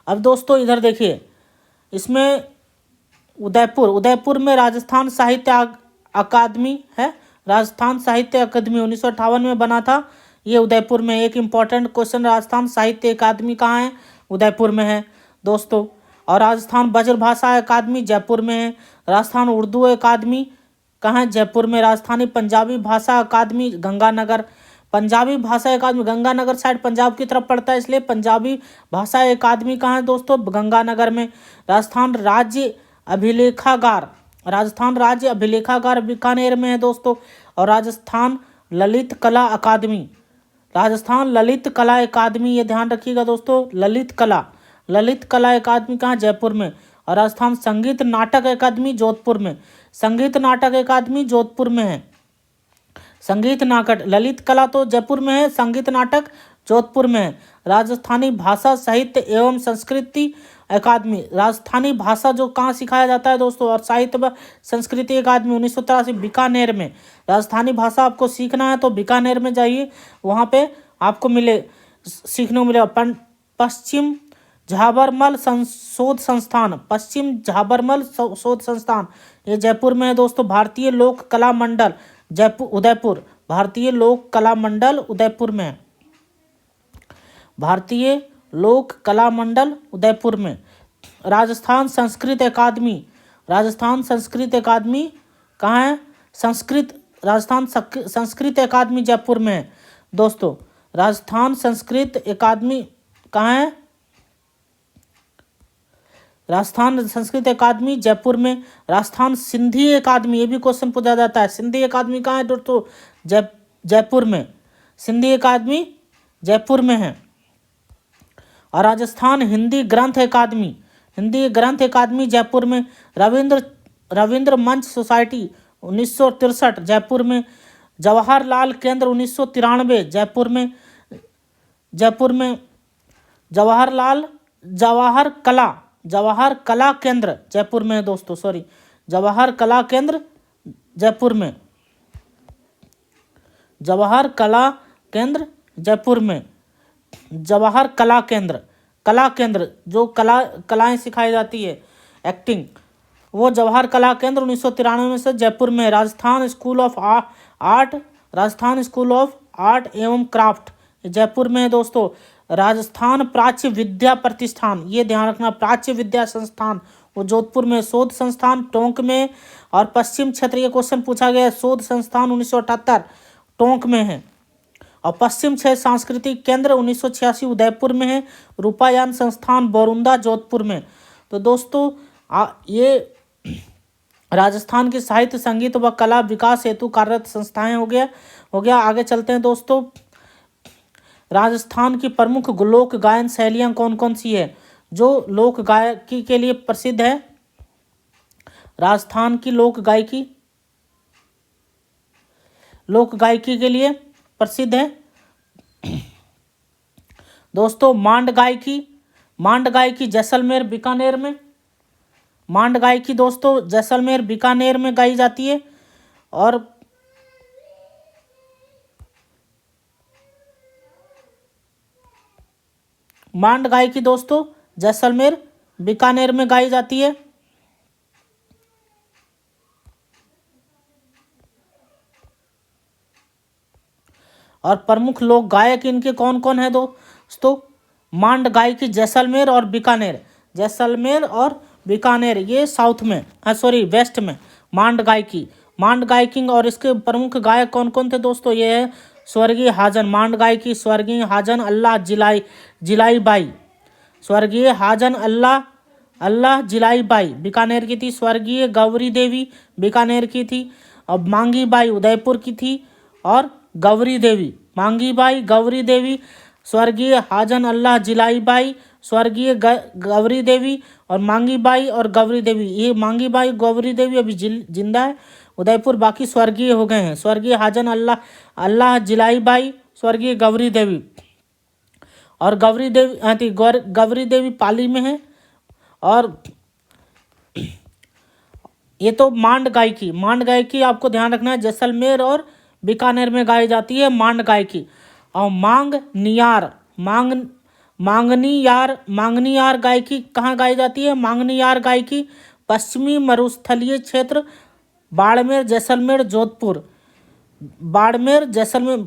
अब दोस्तों इधर देखिए, इसमें उदयपुर में राजस्थान साहित्य अकादमी है। राजस्थान साहित्य अकादमी 1958 में बना था, ये उदयपुर में। एक इम्पॉर्टेंट क्वेश्चन, राजस्थान साहित्य अकादमी कहाँ है? उदयपुर में है दोस्तों। और राजस्थान ब्रजभाषा अकादमी जयपुर में है। राजस्थान उर्दू अकादमी कहाँ है? जयपुर में। राजस्थानी पंजाबी भाषा अकादमी गंगानगर। पंजाबी भाषा अकादमी गंगानगर साइड पंजाब की तरफ पड़ता है, इसलिए पंजाबी भाषा अकादमी कहाँ है दोस्तों? गंगानगर में। राजस्थान राज्य अभिलेखागार बीकानेर में है दोस्तों। और राजस्थान ललित कला अकादमी, ये ध्यान रखिएगा दोस्तों, ललित कला अकादमी कहाँ? जयपुर में। और राजस्थान संगीत नाटक अकादमी जोधपुर में। संगीत नाटक अकादमी जोधपुर में है। संगीत नाटक, ललित कला तो जयपुर में है, संगीत नाटक जोधपुर में है। राजस्थानी भाषा साहित्य एवं संस्कृति अकादमी, राजस्थानी भाषा जो कहाँ सिखाया जाता है दोस्तों, और साहित्य व संस्कृति अकादमी 1983 बीकानेर में। राजस्थानी भाषा आपको सीखना है तो बीकानेर में जाइए, वहाँ पे आपको सीखने को मिलेगा। पश्चिम झाबरमल शोध संस्थान, ये जयपुर में है दोस्तों। भारतीय लोक कला मंडल उदयपुर, भारतीय लोक कला मंडल उदयपुर में। भारतीय लोक कला मंडल उदयपुर में। राजस्थान संस्कृत अकादमी कहाँ है? राजस्थान संस्कृत अकादमी जयपुर में है दोस्तों। राजस्थान संस्कृत अकादमी कहाँ है? राजस्थान संस्कृत अकादमी जयपुर में। राजस्थान सिंधी अकादमी, ये भी क्वेश्चन पूछा जाता है, सिंधी अकादमी कहाँ है दोस्तों? जयपुर में। सिंधी अकादमी जयपुर में है। और राजस्थान हिंदी ग्रंथ अकादमी जयपुर में। रविंद्र मंच सोसाइटी 1963 जयपुर में। जवाहरलाल केंद्र 1993 जयपुर में। जवाहर कला केंद्र जयपुर में दोस्तों, जवाहर कला केंद्र जयपुर में। जवाहर कला केंद्र जयपुर में। जवाहर कला केंद्र जो कलाएं सिखाई जाती है, एक्टिंग, वो जवाहर कला केंद्र 1993 में से जयपुर में। राजस्थान स्कूल ऑफ आर्ट एवं क्राफ्ट जयपुर में है दोस्तों। राजस्थान प्राच्य विद्या प्रतिष्ठान, ये ध्यान रखना, प्राच्य विद्या संस्थान वो जोधपुर में। शोध संस्थान टोंक में। और पश्चिम क्षेत्र, ये क्वेश्चन पूछा गया, शोध संस्थान 1978 टोंक में है। और पश्चिम क्षेत्र सांस्कृतिक केंद्र 1986 उदयपुर में है। रूपायन संस्थान बोरुंदा जोधपुर में। तो दोस्तों ये राजस्थान की साहित्य, संगीत व कला विकास हेतु कार्यरत संस्थाएं हो गया। आगे चलते हैं दोस्तों। राजस्थान की प्रमुख लोक गायन शैलियाँ कौन कौन सी है जो लोक गायकी के लिए प्रसिद्ध है? राजस्थान की लोक गायकी के लिए प्रसिद्ध है दोस्तों मांड गायकी जैसलमेर बीकानेर में, मांड गायकी दोस्तों जैसलमेर बीकानेर में गाई जाती है। और मांड गायकी दोस्तों जैसलमेर बीकानेर में गाई जाती है। और प्रमुख लोक गायक इनके कौन कौन है दोस्तों? मांड गायकी जैसलमेर और बीकानेर, जैसलमेर और बीकानेर ये साउथ में, वेस्ट में मांड गायकी और इसके प्रमुख गायक कौन कौन थे दोस्तों? ये है स्वर्गीय हाजन, मांड गायकी स्वर्गीय हाजन अल्लाह जिलाई बाई, स्वर्गीय हाजन अल्लाह जिलाई बाई बीकानेर की थी। स्वर्गीय गौरी देवी बीकानेर की थी। अब मांगी बाई उदयपुर की थी। और गौरी देवी, मांगी बाई गौरी देवी, स्वर्गीय हाजन अल्लाह जिलाई बाई, स्वर्गीय गौरी देवी और मांगी बाई और गौरी देवी, ये मांगी बाई गौरी देवी अभी जिंदा है उदयपुर, बाकी स्वर्गीय हो गए हैं। स्वर्गीय हाजन अल्लाह जिलाई बाई, स्वर्गीय गौरी देवी और गौरी देवी पाली में है। और ये तो मांड गायकी आपको ध्यान रखना है, जैसलमेर और बीकानेर में गाई जाती है मांड गायकी। और मांगनियार गायकी कहाँ गाई जाती है? मांगनियार गायकी पश्चिमी मरुस्थलीय क्षेत्र बाड़मेर जैसलमेर जोधपुर,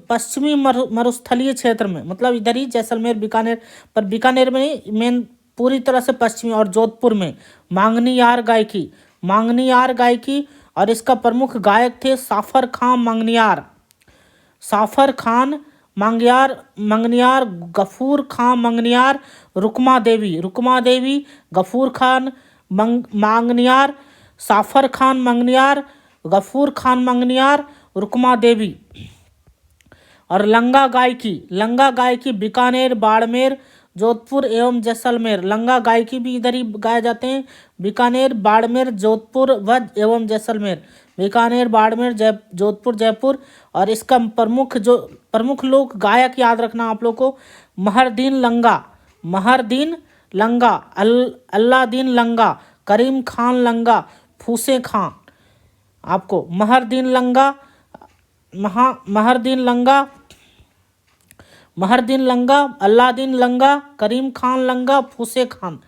पश्चिमी मरुस्थलीय क्षेत्र में, मतलब इधर ही जैसलमेर बीकानेर, पर बीकानेर में नहीं, मेन पूरी तरह से पश्चिमी, और जोधपुर में मांगनियार गायकी। और इसका प्रमुख गायक थे साफर खान मंगनियार, गफूर खां मंगनियार, रुकमा देवी, गफूर खान मंगनियार, साफर खान मंगनियार, गफूर खान मंगनियार, रुकमा देवी। और लंगा गायकी बीकानेर, बाड़मेर, जोधपुर एवं जैसलमेर, लंगा गायकी भी इधर ही गाए जाते हैं, बीकानेर, बाड़मेर, जोधपुर व एवं जैसलमेर, बीकानेर, बाड़मेर, जोधपुर, जयपुर। और इसका प्रमुख लोक गायक याद रखना आप लोग को, महरदीन लंगा, अल्लादीन लंगा, करीम खान लंगा, फूसे खां। आपको महरदीन लंगा, अल्लादीन लंगा, करीम खान लंगा, फूसे खान।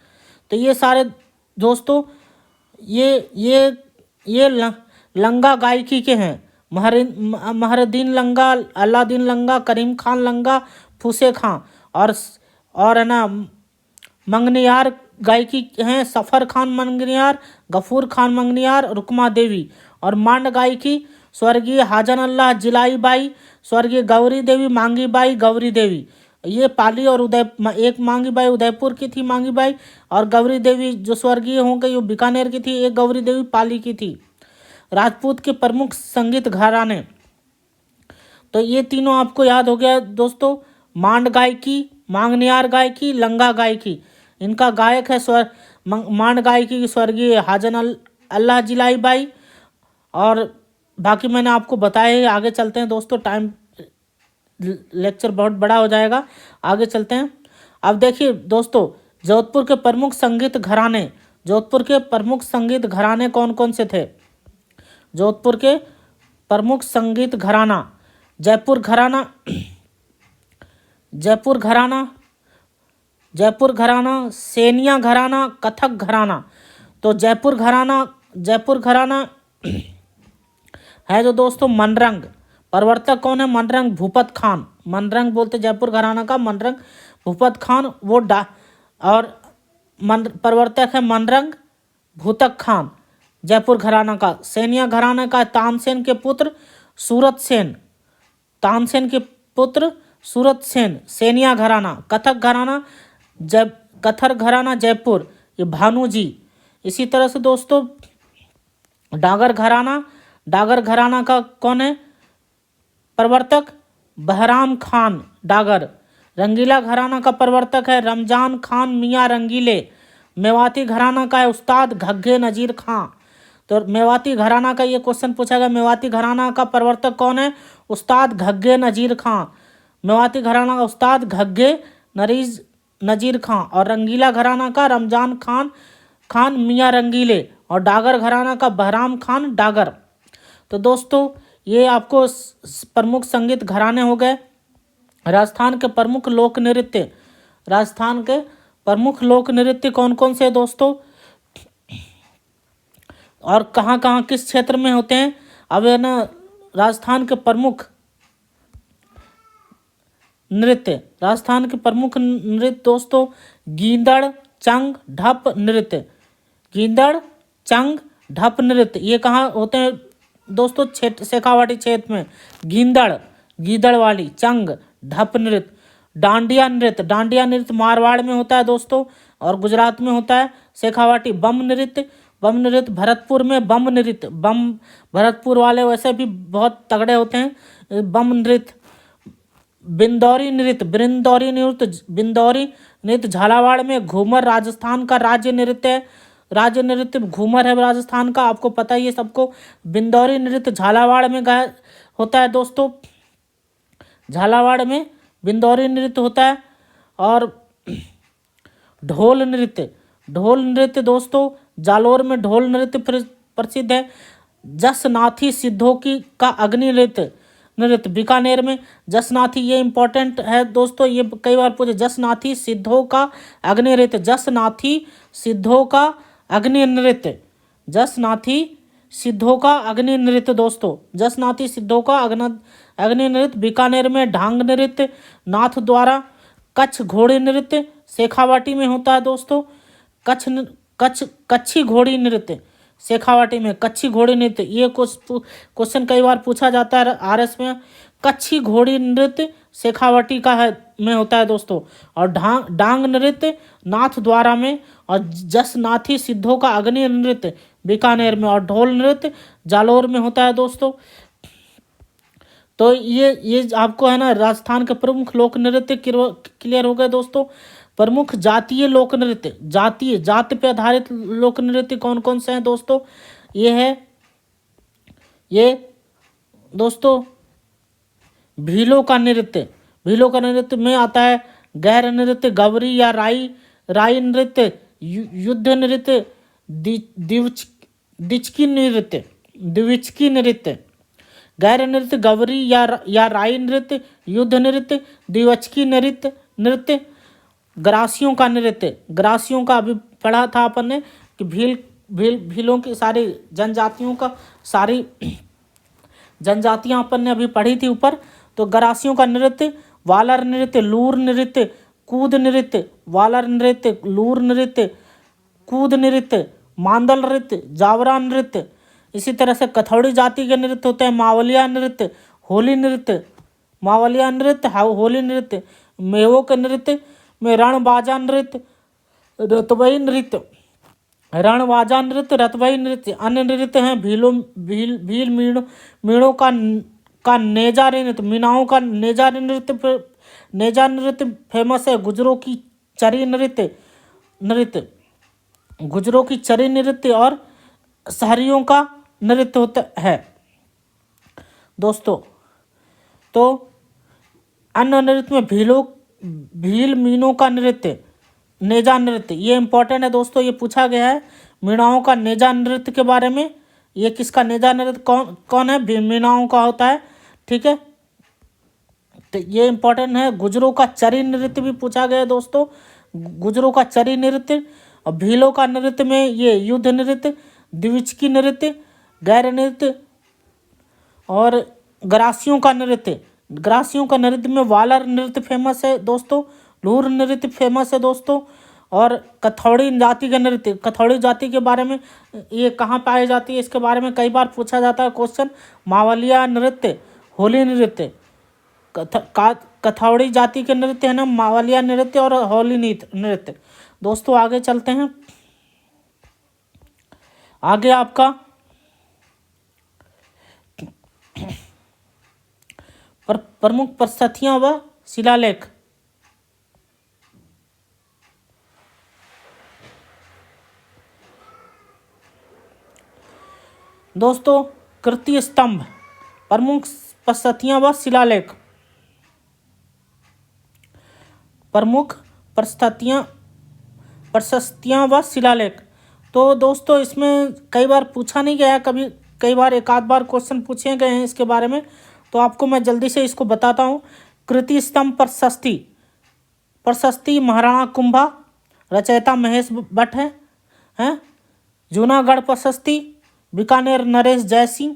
तो ये सारे दोस्तों ये लंगा गायकी के हैं, महरदीन लंगा, अल्लादीन लंगा, करीम खान लंगा, फूसे खां। और है ना मंगनियार गायकी हैं सफ़र खान मंगनियार, गफूर खान मंगनियार, रुकमा देवी। और मांड गायकी स्वर्गीय हाजन अल्लाह जिलाई बाई, स्वर्गीय गौरी देवी, मांगी बाई गौरी देवी, ये पाली और एक मांगी बाई उदयपुर की थी मांगी बाई, और गौरी देवी जो स्वर्गीय हो गई वो बीकानेर की थी, एक गौरी देवी पाली की थी। राजपूत के प्रमुख संगीत घराने, तो ये तीनों आपको याद हो गया दोस्तों, मांड गायकी, मांगनियार गायकी, लंगा गायकी। इनका गायक है मांड गायकी की स्वर्गीय हाजन अल्लाह जिलाई बाई। और बाकी मैंने आपको बताया है, आगे चलते हैं दोस्तों, टाइम लेक्चर बहुत बड़ा हो जाएगा, आगे चलते हैं। अब देखिए दोस्तों, जोधपुर के प्रमुख संगीत घराने कौन कौन से थे? जोधपुर के प्रमुख संगीत घराना, जयपुर घराना, सेनिया घराना, कथक घराना। तो जयपुर घराना है जो दोस्तों मनरंग, प्रवर्तक कौन है? मनरंग भूपत खान, मनरंग बोलते जयपुर घराना का, मनरंग भूपत खान वो और प्रवर्तक है मनरंग भूतक खान जयपुर घराना का। सेनिया घराना का तानसेन के पुत्र सूरत सेन, सेनिया घराना। कथक घराना जयपुर, ये भानु जी। इसी तरह से दोस्तों डागर घराना का कौन है प्रवर्तक? बहराम खान डागर, रंगीला घराना का प्रवर्तक है रमजान खान मियाँ रंगीले। मेवाती घराना का है उस्ताद घग्गे नजीर खां। तो मेवाती घराना का ये क्वेश्चन पूछा गया, मेवाती घराना का प्रवर्तक कौन है? उस्ताद घग्गे नजीर खां। मेवाती घराना का उस्ताद घग्गे नजीर खां। और रंगीला घराना का रमजान खान मियाँ रंगीले। और डागर घराना का बहराम खान डागर। तो दोस्तों ये आपको प्रमुख संगीत घराने हो गए। राजस्थान के प्रमुख लोक नृत्य, राजस्थान के प्रमुख लोक नृत्य कौन कौन से दोस्तों, और कहाँ कहाँ किस क्षेत्र में होते हैं? अब है ना राजस्थान के प्रमुख नृत्य, राजस्थान के प्रमुख नृत्य दोस्तों गींदड़ चंग ढप नृत्य। गींदड़ चंग ढप नृत्य ये कहाँ होते हैं दोस्तों? शेखावाटी क्षेत्र में। गींदड़ गीदड़ वाली, चंग ढप नृत्य। डांडिया नृत्य मारवाड़ में होता है दोस्तों और गुजरात में होता है। शेखावाटी बम नृत्य भरतपुर में। बम नृत्य, बम भरतपुर वाले वैसे भी बहुत तगड़े होते हैं। बम नृत्य। बिंदौरी नृत्य झालावाड़ में। घूमर राजस्थान का राज्य नृत्य घूमर है राजस्थान का, आपको पता ही है सबको। बिंदौरी नृत्य झालावाड़ में होता है दोस्तों, झालावाड़ में बिंदौरी नृत्य होता है। और ढोल नृत्य दोस्तों जालोर में ढोल नृत्य प्रसिद्ध है। जसनाथी सिद्धों का अग्नि नृत्य बीकानेर में। जसनाथी ये इंपॉर्टेंट है दोस्तों, ये कई बार पूछे। जसनाथी सिद्धों का अग्नि नृत्य, जसनाथी सिद्धों का अग्नि नृत्य, जसनाथी सिद्धों का अग्नि नृत्य दोस्तों, जसनाथी सिद्धों का अग्नि नृत्य बीकानेर में। ढांग नृत्य नाथ द्वारा। कच्छ घोड़ी नृत्य शेखावाटी में होता है दोस्तों। कच्छी घोड़ी नृत्य शेखावाटी में। कच्छी घोड़ी नृत्य ये क्वेश्चन कई बार पूछा जाता है आरएस में। कच्छी घोड़ी नृत्य शेखावाटी का है में होता है दोस्तों। और डांग नृत्य नाथ द्वारा में। और जसनाथी सिद्धों का अग्नि नृत्य बीकानेर में। और ढोल नृत्य जालोर में होता है दोस्तों। तो ये आपको है ना राजस्थान के प्रमुख लोक नृत्य क्लियर हो गए दोस्तों। प्रमुख जातीय लोक नृत्य, जाति पे आधारित लोक नृत्य कौन कौन से हैं दोस्तों? ये दोस्तों भीलों का नृत्य में आता है गैर नृत्य, गवरी या राई नृत्य, युद्ध नृत्य, द्विचकी नृत्य। गैर नृत्य गवरी या राई नृत्य, युद्ध नृत्य, द्विचकी नृत्य। ग्रासियों का अभी पढ़ा था अपन ने कि भीलों की सारी जनजातियां अपन ने अभी पढ़ी थी ऊपर। तो ग्रासियों का नृत्य वालर नृत्य, लूर नृत्य, कूद नृत्य, वालर नृत्य, लूर नृत्य, कूद नृत्य, मांदल नृत्य, जावरा नृत्य। इसी तरह से कथौड़ी जाति के नृत्य होते हैं मावलिया नृत्य, होली नृत्य, होली नृत्य। मेवों के नृत्य में रणबाजा नृत्य, रतबई नृत्य। अन्य नृत्य हैं भील मीणों का नेजा नृत्य, मीनाओं का नेजा नृत्य फेमस है। गुजरों की चरी नृत्य और शहरियों का नृत्य होता है दोस्तों। तो अन्य नृत्य में भील मीनों का नृत्य, नेजा नृत्य ये इंपॉर्टेंट है दोस्तों, ये पूछा गया है मीणाओं का नेजा नृत्य के बारे में। ये किसका नेजा नृत्य कौन है? मीणाओं का होता है, ठीक है। तो ये इंपॉर्टेंट है। गुजरों का चरी नृत्य भी पूछा गया है दोस्तों, गुजरों का चरी नृत्य। और भीलों का नृत्य में ये युद्ध नृत्य, द्विचकी नृत्य, गैर नृत्य। और ग्रासियों का नृत्य में वालर नृत्य फेमस है दोस्तों, लूर नृत्य फेमस है दोस्तों। और कथौड़ी जाति का नृत्य, कथौड़ी जाति के बारे में ये कहाँ पाई जाती है इसके बारे में कई बार पूछा जाता है क्वेश्चन। मावलिया नृत्य, होली नृत्य, कथौड़ी जाति के नृत्य है ना मावलिया नृत्य और होली नृत्य। दोस्तों आगे चलते हैं। आगे आपका प्रमुख प्रस्तुतियां व शिलालेख, दोस्तों कृति स्तंभ, प्रमुख प्रशस्तियां व शिलालेख, प्रमुख प्रशस्तियां व शिलालेख। तो दोस्तों इसमें कई बार पूछा नहीं गया है, कई बार एक आध बार क्वेश्चन पूछे गए हैं इसके बारे में, तो आपको मैं जल्दी से इसको बताता हूँ। कृति स्तंभ प्रशस्ति महाराणा कुंभा, रचयिता महेश भट्ट हैं। जूनागढ़ प्रशस्ति बीकानेर नरेश जयसिंह।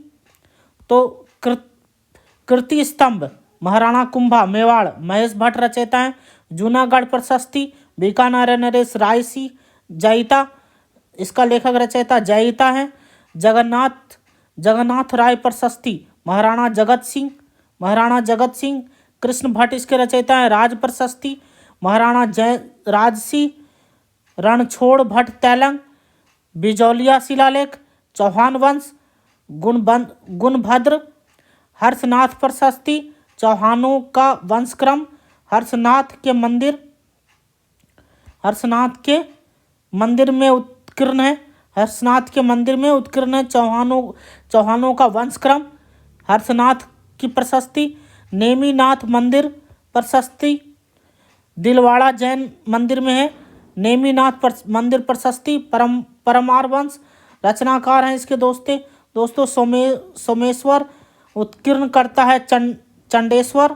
तो कृति स्तंभ महाराणा कुंभा मेवाड़ महेश भट्ट रचयिता हैं। जूनागढ़ प्रशस्ति बीकानेर नरेश राय सिंह जयिता, इसका लेखक रचयिता जयिता हैं। जगन्नाथ राय प्रशस्ति महाराणा जगत सिंह कृष्ण भट्ट इसके रचयिता हैं। राज प्रशस्ति महाराणा जय राज सिंह रणछोड़ भट्ट तैलंग। बिजौलिया शिलालेख चौहान वंश गुणभद्र। हर्षनाथ प्रशस्ति चौहानों का वंशक्रम। हर्षनाथ के मंदिर में उत्कीर्ण है। हर्षनाथ के मंदिर में उत्कीर्ण है चौहानों का वंशक्रम। हर्षनाथ की प्रशस्ति नेमिनाथ मंदिर प्रशस्ति दिलवाड़ा जैन मंदिर में है। नेमिनाथ मंदिर प्रशस्ति परमार वंश रचनाकार हैं इसके दोस्तों सोमेश्वर उत्कीर्ण करता है चंडेश्वर,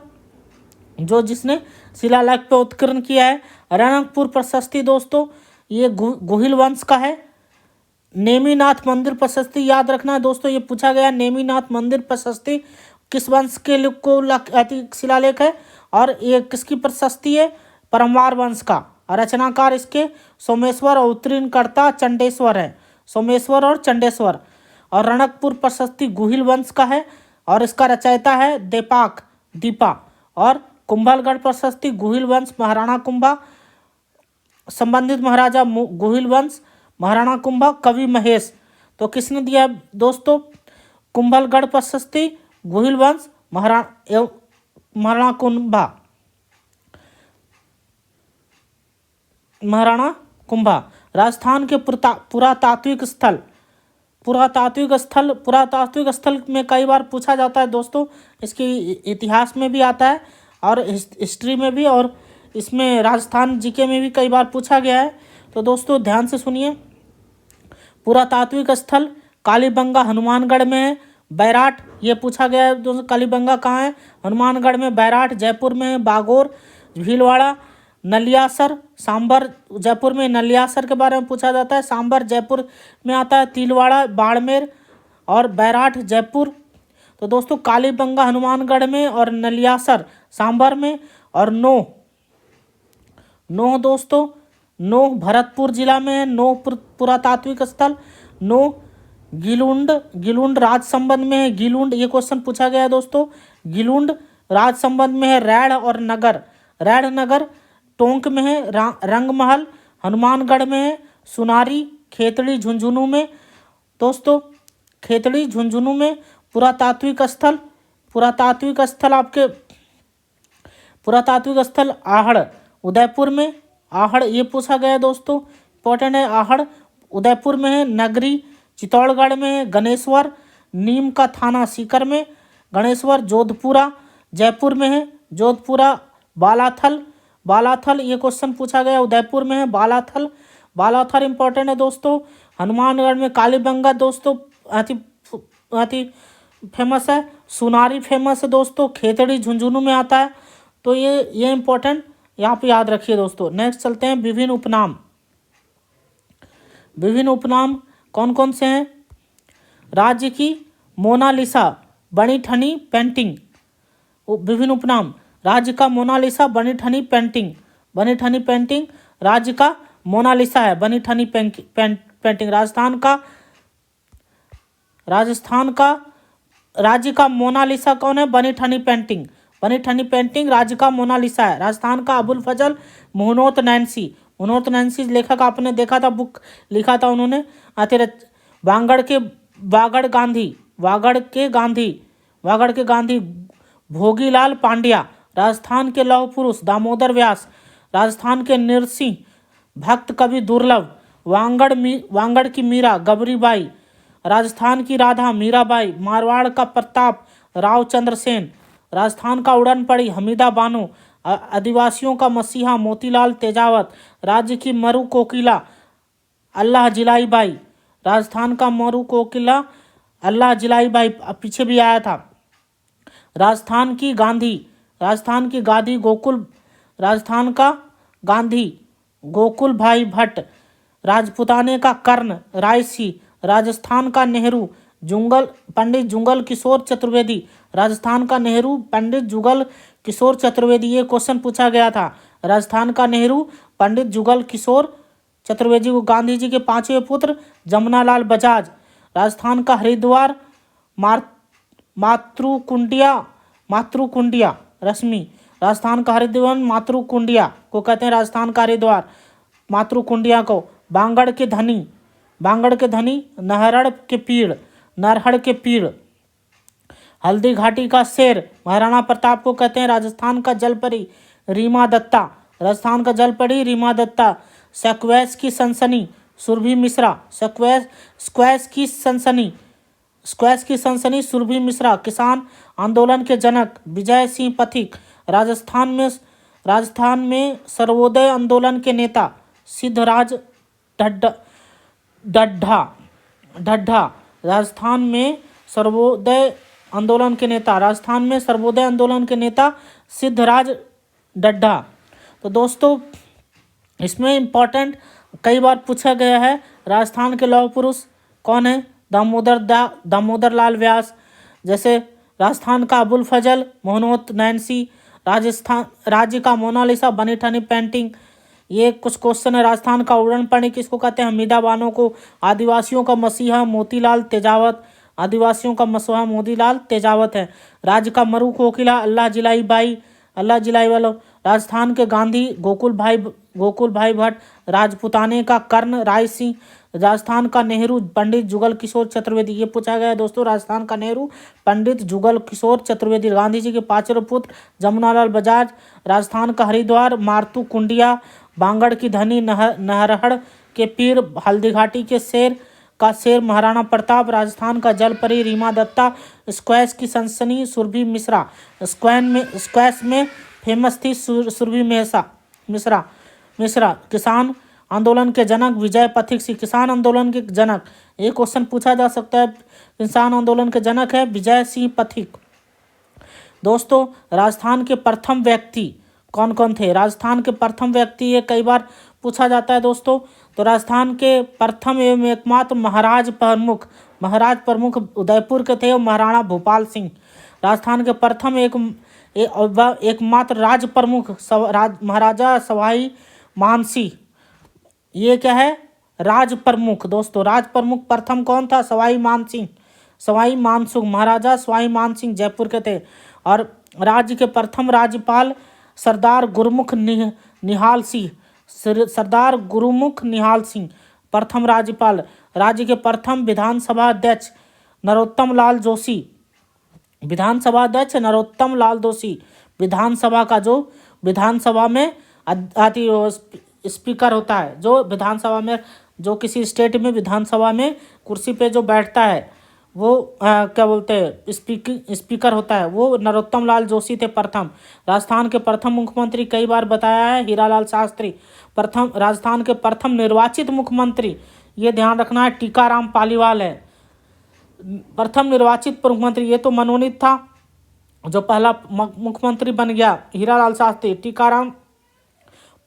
जो जिसने शिलालेख पे उत्कीर्ण किया है। रणकपुर प्रशस्ति दोस्तों ये गुहिल वंश का है। नेमिनाथ मंदिर प्रशस्ति याद रखना है दोस्तों, ये पूछा गया नेमिनाथ मंदिर प्रशस्ति किस वंश के शिलालेख है और ये किसकी प्रशस्ति है, परमार वंश का। रचनाकार इसके सोमेश्वर और उत्कीर्णकर्ता चंडेश्वर है, सोमेश्वर और चंडेश्वर। और रणकपुर प्रशस्ति गुहिल वंश का है और इसका रचयिता है दीपा। और कुंभलगढ़ प्रशस्ति गुहिल वंश महाराणा कुंभा, संबंधित महाराजा गुहिल वंश महाराणा कुंभा, कवि महेश। तो किसने दिया दोस्तों, कुंभलगढ़ प्रशस्ति गुहिल वंश महाराणा कुंभा। राजस्थान के पुरातात्विक स्थल में कई बार पूछा जाता है दोस्तों, इसके इतिहास में भी आता है और हिस्ट्री में भी, और इसमें राजस्थान जीके में भी कई बार पूछा गया है। तो दोस्तों ध्यान से सुनिए। पुरातात्विक स्थल कालीबंगा हनुमानगढ़ में है। बैराट ये पूछा गया है दोस्तों, कालीबंगा कहाँ है, हनुमानगढ़ में। बैराट जयपुर में है। बागोर भीलवाड़ा नलियासर सांबर जयपुर में, नलियासर के बारे में पूछा जाता है, सांबर जयपुर में आता है। तिलवाड़ा बाड़मेर और बैराट जयपुर। तो दोस्तों कालीबंगा हनुमानगढ़ में और नलियासर सांबर में। और नोह दोस्तों, नोह भरतपुर जिला में है। नोह पुरातात्विक स्थल। नोह गिलुंड राज संबंध में है। गिलुंड ये क्वेश्चन पूछा गया है दोस्तों, गिलुंड राज संबंध में है। रैड़ और नगर, रैड़ नगर टोंक में है। रंगमहल हनुमानगढ़ में है। सुनारी खेतड़ी झुंझुनू में दोस्तों, खेतड़ी झुंझुनू में। पुरातात्विक स्थल आहड़ उदयपुर में। आहड़ ये पूछा गया है दोस्तों, इंपॉर्टेंट है। आहड़ उदयपुर में है। नगरी चित्तौड़गढ़ में है। गणेश्वर नीम का थाना सीकर में। गणेश्वर जोधपुरा जयपुर में है। जोधपुरा बालाथल ये क्वेश्चन पूछा गया उदयपुर में है। बालाथल इंपॉर्टेंट है दोस्तों। हनुमानगढ़ में। कालीबंगा दोस्तों अति फेमस है। सुनारी फेमस है दोस्तों। खेतड़ी झुंझुनू में आता है। तो ये इंपॉर्टेंट यहाँ पे याद रखिए दोस्तों। नेक्स्ट चलते हैं विभिन्न उपनाम कौन कौन से हैं। राज्य की मोनालिसा बनी ठनी पेंटिंग। विभिन्न उपनाम राज्य का मोनालिसा बनी ठनी पेंटिंग राज्य का मोनालिसा है। बनी ठनी पेंटिंग राजस्थान का राज्य का मोनालिसा कौन है, बनी ठनी पेंटिंग राज्य का मोनालिसा है। राजस्थान का अबुल फजल मुहनोत नैन्सी लेखक आपने देखा था, बुक लिखा था उन्होंने। वागड़ के गांधी भोगीलाल पांड्या। राजस्थान के लौह पुरुष दामोदर व्यास। राजस्थान के नरसिंह भक्त कवि दुर्लभ। वांगड़ की मीरा गबरीबाई। राजस्थान की राधा मीराबाई, मारवाड़ का प्रताप राव चंद्र सेन, राजस्थान का उड़न पड़ी हमीदा बानो, आदिवासियों का मसीहा मोतीलाल तेजावत, राज्य की मरु कोकिला अल्लाह जिलाई बाई, राजस्थान का मरु कोकिला अल्लाह जिलाई बाई पीछे भी आया था। राजस्थान की गांधी, राजस्थान की गांधी गोकुल, राजस्थान का गांधी गोकुल भाई भट्ट, राजपुताने का कर्ण रायसी, राजस्थान का नेहरू जुंगल पंडित जुगल किशोर चतुर्वेदी, राजस्थान का नेहरू पंडित जुगल किशोर चतुर्वेदी। ये क्वेश्चन पूछा गया था। राजस्थान का नेहरू पंडित जुगल किशोर चतुर्वेदी को गांधी जी के पांचवें पुत्र जमुनालाल बजाज। राजस्थान का हरिद्वार मातृकुंडिया रश्मि, राजस्थान का हरिद्वार मातृकुंडिया को कहते हैं राजस्थान का हरिद्वार मातृकुंडिया को। बांगड़ के धनी नरहड़ के पीड़। हल्दी घाटी का शेर महाराणा प्रताप को कहते हैं राजस्थान का जलपरी रीमा दत्ता, राजस्थान का जलपरी रीमा दत्ता। स्क्वैश की सनसनी सुरभि मिश्रा, स्क्वैश की सनसनी सुरभि मिश्रा। किसान आंदोलन के जनक विजय सिंह पथिक, राजस्थान में सर्वोदय आंदोलन के नेता सिद्धराज ढड्ढा, राजस्थान में सर्वोदय आंदोलन के नेता सिद्धराज ढड्ढा। तो दोस्तों इसमें इम्पोर्टेंट कई बार पूछा गया है राजस्थान के लौह पुरुष कौन है? दामोदर लाल व्यास। जैसे राजस्थान का अबुल फजल मोहनोत नैन्सी, राजस्थान राज्य का मोनालिसा बनी ठनी पेंटिंग। ये कुछ क्वेश्चन है। राजस्थान का उड़न पड़ी किसको कहते हैं? हमीदा बानो को। आदिवासियों का मसीहा मोतीलाल तेजावत, है। राज्य का मरु कोकिला अल्लाह जिलाई वालो। राजस्थान के गांधी गोकुल भाई भट्ट, राजपुताने का कर्ण राय सिंह। राजस्थान का नेहरू पंडित जुगल किशोर चतुर्वेदी। ये पूछा गया है दोस्तों। राजस्थान का नेहरू पंडित जुगल किशोर चतुर्वेदी। गांधी जी के पांचवें पुत्र जमुनालाल बजाज। राजस्थान का हरिद्वार मारुतु कुंडिया। बांगड़ की धनी नहरहड़ के पीर, हल्दीघाटी के शेर महाराणा प्रताप। राजस्थान का जलपरी रीमा दत्ता। स्क्वैश की सनसनी सुरभि मिश्रा। स्क्वैश में फेमस थी सुरभि मिश्रा। किसान आंदोलन के जनक विजय पथिक सिंह, किसान आंदोलन के जनक। एक क्वेश्चन पूछा जा सकता है, किसान आंदोलन के जनक है विजय सिंह पथिक। दोस्तों राजस्थान के प्रथम व्यक्ति कौन कौन थे? राजस्थान के प्रथम व्यक्ति ये कई बार पूछा जाता है दोस्तों। तो राजस्थान के प्रथम एवं एकमात्र महाराज प्रमुख उदयपुर के थे महाराणा भूपाल सिंह। राजस्थान के प्रथम एकमात्र राज प्रमुख महाराजा सवाई मानसिंह। ये क्या है? राज प्रमुख। दोस्तों राज प्रमुख प्रथम कौन था? सवाई मानसिंह, महाराजा सवाई मानसिंह जयपुर के थे। और राज्य के प्रथम राज्यपाल सरदार गुरुमुख निहाल सिंह प्रथम राज्यपाल। राज्य के प्रथम विधानसभा अध्यक्ष नरोत्तम लाल जोशी। विधानसभा में स्पीकर होता है, जो विधानसभा में जो किसी स्टेट में विधानसभा में कुर्सी पे जो बैठता है वो क्या बोलते हैं? स्पीकर होता है, वो नरोत्तम लाल जोशी थे प्रथम। राजस्थान के प्रथम मुख्यमंत्री कई बार बताया है हीरालाल शास्त्री। राजस्थान के प्रथम निर्वाचित मुख्यमंत्री, ये ध्यान रखना है, टीकाराम पालीवाल है। प्रथम निर्वाचित मुख्यमंत्री, ये तो मनोनीत था, जो पहला मुख्यमंत्री बन गया हीरालाल शास्त्री। टीकाराम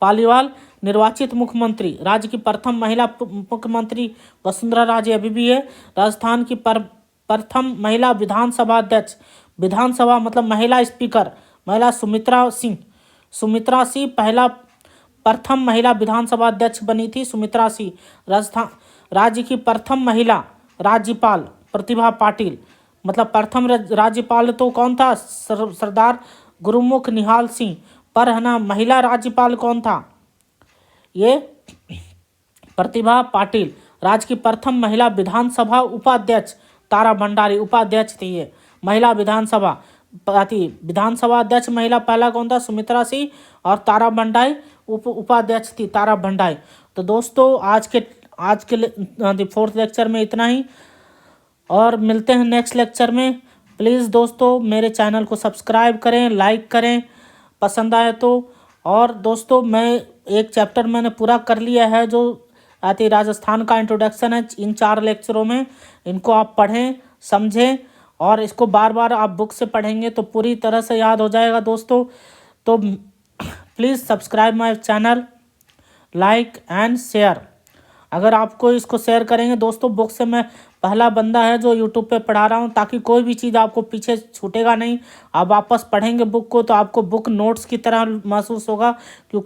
पालीवाल निर्वाचित मुख्यमंत्री। राज्य की प्रथम महिला मुख्यमंत्री वसुंधरा राजे अभी भी है। राजस्थान की प्रथम महिला विधानसभा अध्यक्ष, विधानसभा मतलब महिला स्पीकर, महिला सुमित्रा सिंह प्रथम महिला विधानसभा अध्यक्ष बनी थी सुमित्रा सिंह। राजस्थान राज्य की प्रथम महिला राज्यपाल प्रतिभा पाटिल, मतलब प्रथम राज्यपाल तो कौन था? सरदार गुरुमुख निहाल सिंह। पर है ना, महिला राज्यपाल कौन था? ये प्रतिभा पाटिल। राज्य की प्रथम महिला विधानसभा उपाध्यक्ष तारा भंडारी, उपाध्यक्ष थी ये महिला विधानसभा अध्यक्ष महिला पहला कौन था? सुमित्रा सिंह। और तारा भंडारी उपाध्यक्ष थी तारा भंडारी। तो दोस्तों आज के फोर्थ लेक्चर में इतना ही। और मिलते हैं नेक्स्ट लेक्चर में। प्लीज़ दोस्तों मेरे चैनल को सब्सक्राइब करें, लाइक करें पसंद आए तो। और दोस्तों मैं एक चैप्टर मैंने पूरा कर लिया है जो आती राजस्थान का इंट्रोडक्शन है इन 4 लेक्चरों में। इनको आप पढ़ें, समझें और इसको बार बार आप बुक से पढ़ेंगे तो पूरी तरह से याद हो जाएगा दोस्तों। तो please subscribe my channel, like and share. अगर आपको इसको शेयर करेंगे दोस्तों, बुक से मैं पहला बंदा है जो यूट्यूब पे पढ़ा रहा हूँ, ताकि कोई भी चीज़ आपको पीछे छूटेगा नहीं। आप वापस पढ़ेंगे बुक को तो आपको बुक नोट्स की तरह महसूस होगा, क्योंकि